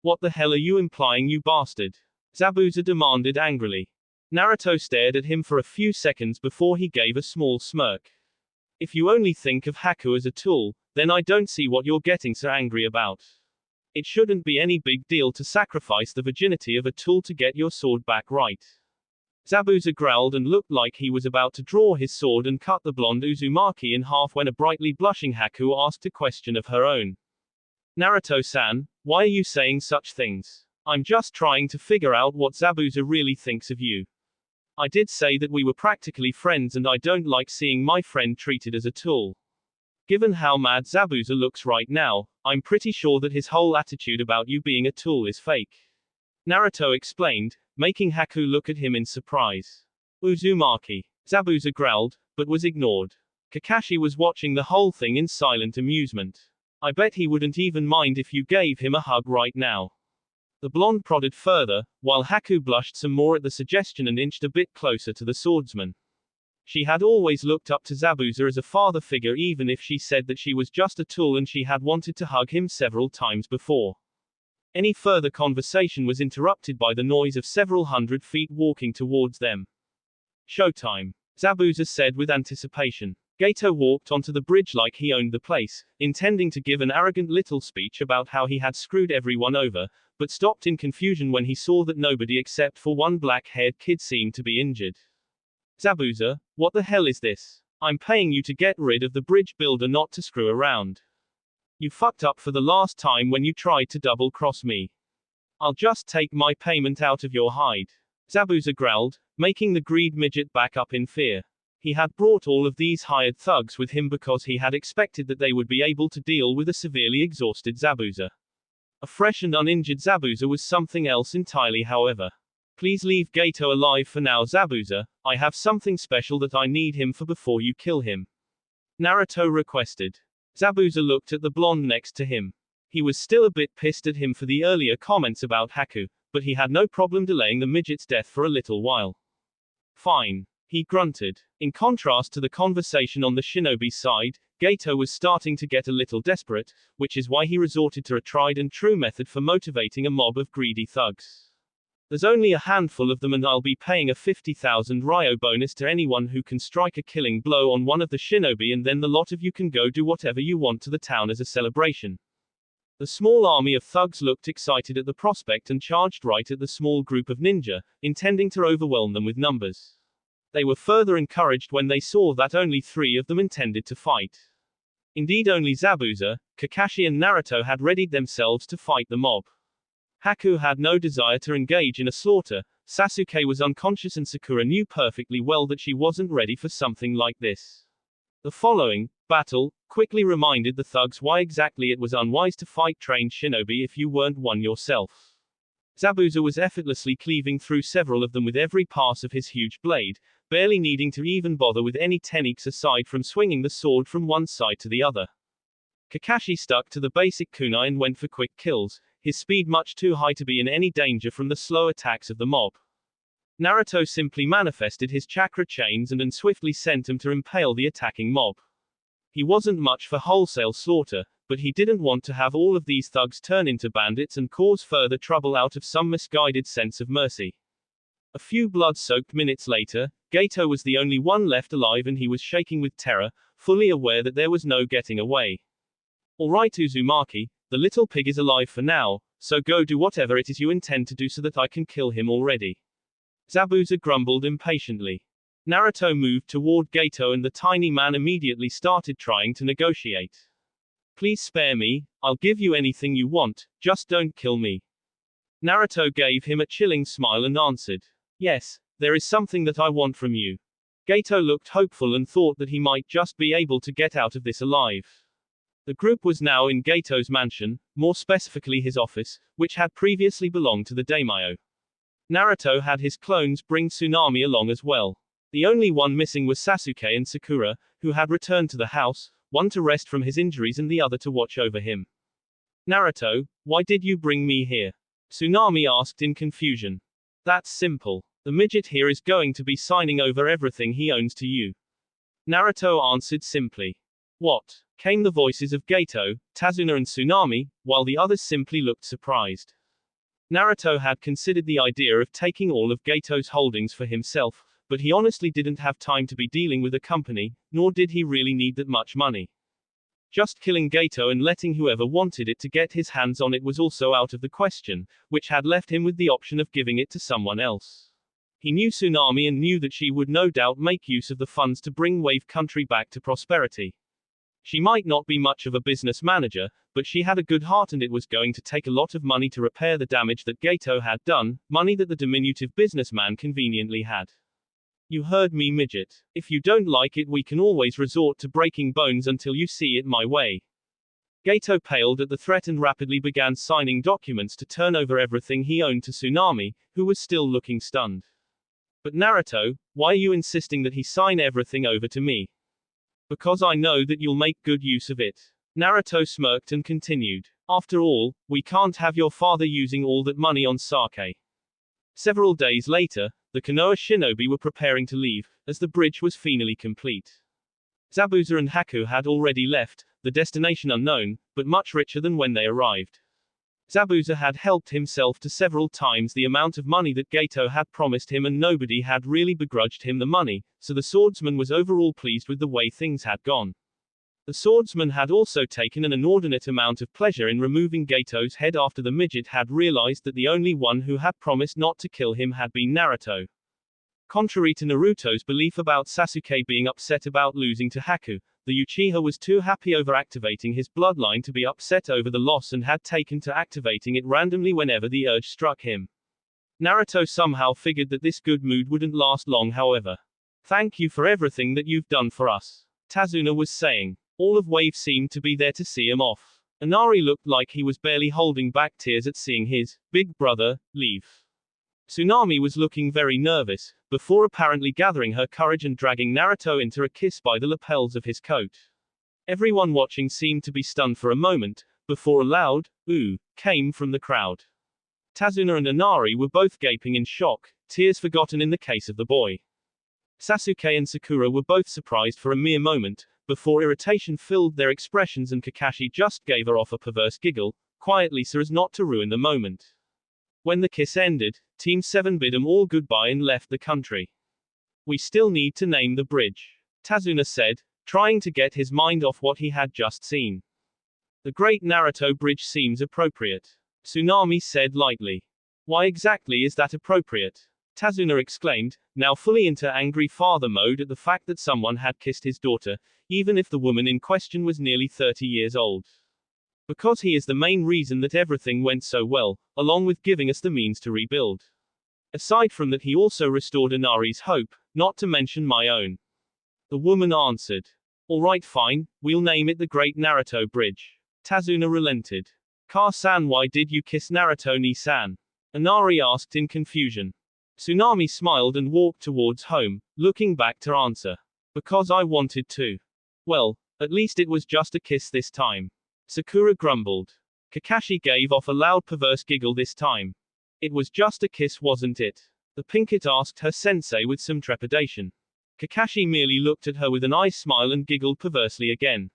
What the hell are you implying, you bastard? Zabuza demanded angrily. Naruto stared at him for a few seconds before he gave a small smirk. If you only think of Haku as a tool, then I don't see what you're getting so angry about. It shouldn't be any big deal to sacrifice the virginity of a tool to get your sword back, right? Zabuza growled and looked like he was about to draw his sword and cut the blonde Uzumaki in half when a brightly blushing Haku asked a question of her own. Naruto-san, why are you saying such things? I'm just trying to figure out what Zabuza really thinks of you. I did say that we were practically friends and I don't like seeing my friend treated as a tool. Given how mad Zabuza looks right now, I'm pretty sure that his whole attitude about you being a tool is fake. Naruto explained, making Haku look at him in surprise. Uzumaki. Zabuza growled, but was ignored. Kakashi was watching the whole thing in silent amusement. I bet he wouldn't even mind if you gave him a hug right now. The blonde prodded further, while Haku blushed some more at the suggestion and inched a bit closer to the swordsman. She had always looked up to Zabuza as a father figure, even if she said that she was just a tool and she had wanted to hug him several times before. Any further conversation was interrupted by the noise of several hundred feet walking towards them. Showtime, Zabuza said with anticipation. Gato walked onto the bridge like he owned the place, intending to give an arrogant little speech about how he had screwed everyone over, but stopped in confusion when he saw that nobody except for one black-haired kid seemed to be injured. Zabuza, what the hell is this? I'm paying you to get rid of the bridge builder, not to screw around. You fucked up for the last time when you tried to double-cross me. I'll just take my payment out of your hide. Zabuza growled, making the greed midget back up in fear. He had brought all of these hired thugs with him because he had expected that they would be able to deal with a severely exhausted Zabuza. A fresh and uninjured Zabuza was something else entirely, however. Please leave Gato alive for now, Zabuza. I have something special that I need him for before you kill him. Naruto requested. Zabuza looked at the blonde next to him. He was still a bit pissed at him for the earlier comments about Haku, but he had no problem delaying the midget's death for a little while. Fine. He grunted. In contrast to the conversation on the shinobi side, Gato was starting to get a little desperate, which is why he resorted to a tried and true method for motivating a mob of greedy thugs. There's only a handful of them and I'll be paying a 50,000 ryo bonus to anyone who can strike a killing blow on one of the shinobi, and then the lot of you can go do whatever you want to the town as a celebration. The small army of thugs looked excited at the prospect and charged right at the small group of ninja, intending to overwhelm them with numbers. They were further encouraged when they saw that only 3 of them intended to fight. Indeed, only Zabuza, Kakashi and Naruto had readied themselves to fight the mob. Haku had no desire to engage in a slaughter. Sasuke was unconscious and Sakura knew perfectly well that she wasn't ready for something like this. The following battle quickly reminded the thugs why exactly it was unwise to fight trained shinobi if you weren't one yourself. Zabuza was effortlessly cleaving through several of them with every pass of his huge blade, barely needing to even bother with any techniques aside from swinging the sword from one side to the other. Kakashi stuck to the basic kunai and went for quick kills, his speed much too high to be in any danger from the slow attacks of the mob. Naruto simply manifested his chakra chains and swiftly sent them to impale the attacking mob. He wasn't much for wholesale slaughter, but he didn't want to have all of these thugs turn into bandits and cause further trouble out of some misguided sense of mercy. A few blood-soaked minutes later, Gato was the only one left alive and he was shaking with terror, fully aware that there was no getting away. Alright Uzumaki, the little pig is alive for now, so go do whatever it is you intend to do so that I can kill him already. Zabuza grumbled impatiently. Naruto moved toward Gato and the tiny man immediately started trying to negotiate. Please spare me, I'll give you anything you want, just don't kill me. Naruto gave him a chilling smile and answered. Yes, there is something that I want from you. Gato looked hopeful and thought that he might just be able to get out of this alive. The group was now in Gato's mansion, more specifically his office, which had previously belonged to the daimyo. Naruto had his clones bring Tsunami along as well. The only one missing was Sasuke and Sakura, who had returned to the house, one to rest from his injuries and the other to watch over him. Naruto, why did you bring me here? Tsunami asked in confusion. That's simple. The midget here is going to be signing over everything he owns to you. Naruto answered simply. What? Came the voices of Gato, Tazuna and Tsunami, while the others simply looked surprised. Naruto had considered the idea of taking all of Gato's holdings for himself, but he honestly didn't have time to be dealing with a company, nor did he really need that much money. Just killing Gato and letting whoever wanted it to get his hands on it was also out of the question, which had left him with the option of giving it to someone else. He knew Tsunami and knew that she would no doubt make use of the funds to bring Wave Country back to prosperity. She might not be much of a business manager, but she had a good heart and it was going to take a lot of money to repair the damage that Gato had done, money that the diminutive businessman conveniently had. You heard me, midget. If you don't like it we can always resort to breaking bones until you see it my way. Gato paled at the threat and rapidly began signing documents to turn over everything he owned to Tsunami, who was still looking stunned. But Naruto, why are you insisting that he sign everything over to me? Because I know that you'll make good use of it. Naruto smirked and continued. After all, we can't have your father using all that money on sake. Several days later, the Konoha shinobi were preparing to leave, as the bridge was finally complete. Zabuza and Haku had already left, the destination unknown, but much richer than when they arrived. Zabuza had helped himself to several times the amount of money that Gato had promised him and nobody had really begrudged him the money, so the swordsman was overall pleased with the way things had gone. The swordsman had also taken an inordinate amount of pleasure in removing Gato's head after the midget had realized that the only one who had promised not to kill him had been Naruto. Contrary to Naruto's belief about Sasuke being upset about losing to Haku, the Uchiha was too happy over activating his bloodline to be upset over the loss and had taken to activating it randomly whenever the urge struck him. Naruto somehow figured that this good mood wouldn't last long, however. Thank you for everything that you've done for us, Tazuna was saying. All of Wave seemed to be there to see him off. Inari looked like he was barely holding back tears at seeing his big brother leave. Tsunami was looking very nervous, before apparently gathering her courage and dragging Naruto into a kiss by the lapels of his coat. Everyone watching seemed to be stunned for a moment, before a loud, ooh, came from the crowd. Tazuna and Inari were both gaping in shock, tears forgotten in the case of the boy. Sasuke and Sakura were both surprised for a mere moment, before irritation filled their expressions and Kakashi just gave her off a perverse giggle, quietly so as not to ruin the moment. When the kiss ended, Team 7 bid them all goodbye and left the country. We still need to name the bridge, Tazuna said, trying to get his mind off what he had just seen. The Great Naruto Bridge seems appropriate, Tsunami said lightly. Why exactly is that appropriate? Tazuna exclaimed, now fully into angry father mode at the fact that someone had kissed his daughter, even if the woman in question was nearly 30 years old. Because he is the main reason that everything went so well, along with giving us the means to rebuild. Aside from that, he also restored Inari's hope, not to mention my own. The woman answered. Alright, fine, we'll name it the Great Naruto Bridge. Tazuna relented. Ka-san, why did you kiss Naruto-ni-san? Inari asked in confusion. Tsunami smiled and walked towards home, looking back to answer. Because I wanted to. Well, at least it was just a kiss this time. Sakura grumbled. Kakashi gave off a loud perverse giggle this time. It was just a kiss, wasn't it? The Pinkett asked her sensei with some trepidation. Kakashi merely looked at her with an eye smile and giggled perversely again.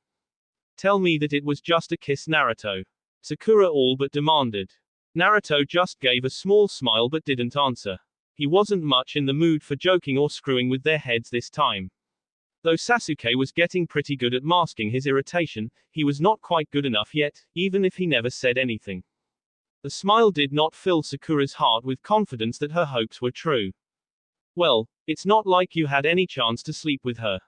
Tell me that it was just a kiss, Naruto. Sakura all but demanded. Naruto just gave a small smile but didn't answer. He wasn't much in the mood for joking or screwing with their heads this time. Though Sasuke was getting pretty good at masking his irritation, he was not quite good enough yet, even if he never said anything. The smile did not fill Sakura's heart with confidence that her hopes were true. Well, it's not like you had any chance to sleep with her,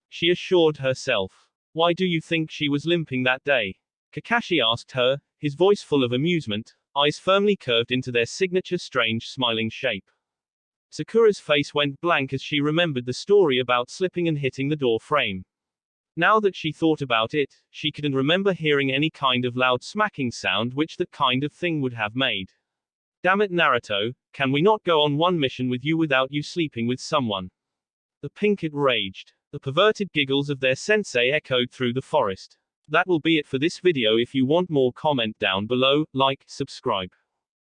she assured herself. Why do you think she was limping that day? Kakashi asked her, his voice full of amusement, eyes firmly curved into their signature strange smiling shape. Sakura's face went blank as she remembered the story about slipping and hitting the door frame. Now that she thought about it, she couldn't remember hearing any kind of loud smacking sound which that kind of thing would have made. Damn it, Naruto, can we not go on one mission with you without you sleeping with someone? The Pinkett raged. The perverted giggles of their sensei echoed through the forest. That will be it for this video. If you want more, comment down below, like, subscribe.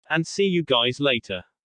And see you guys later.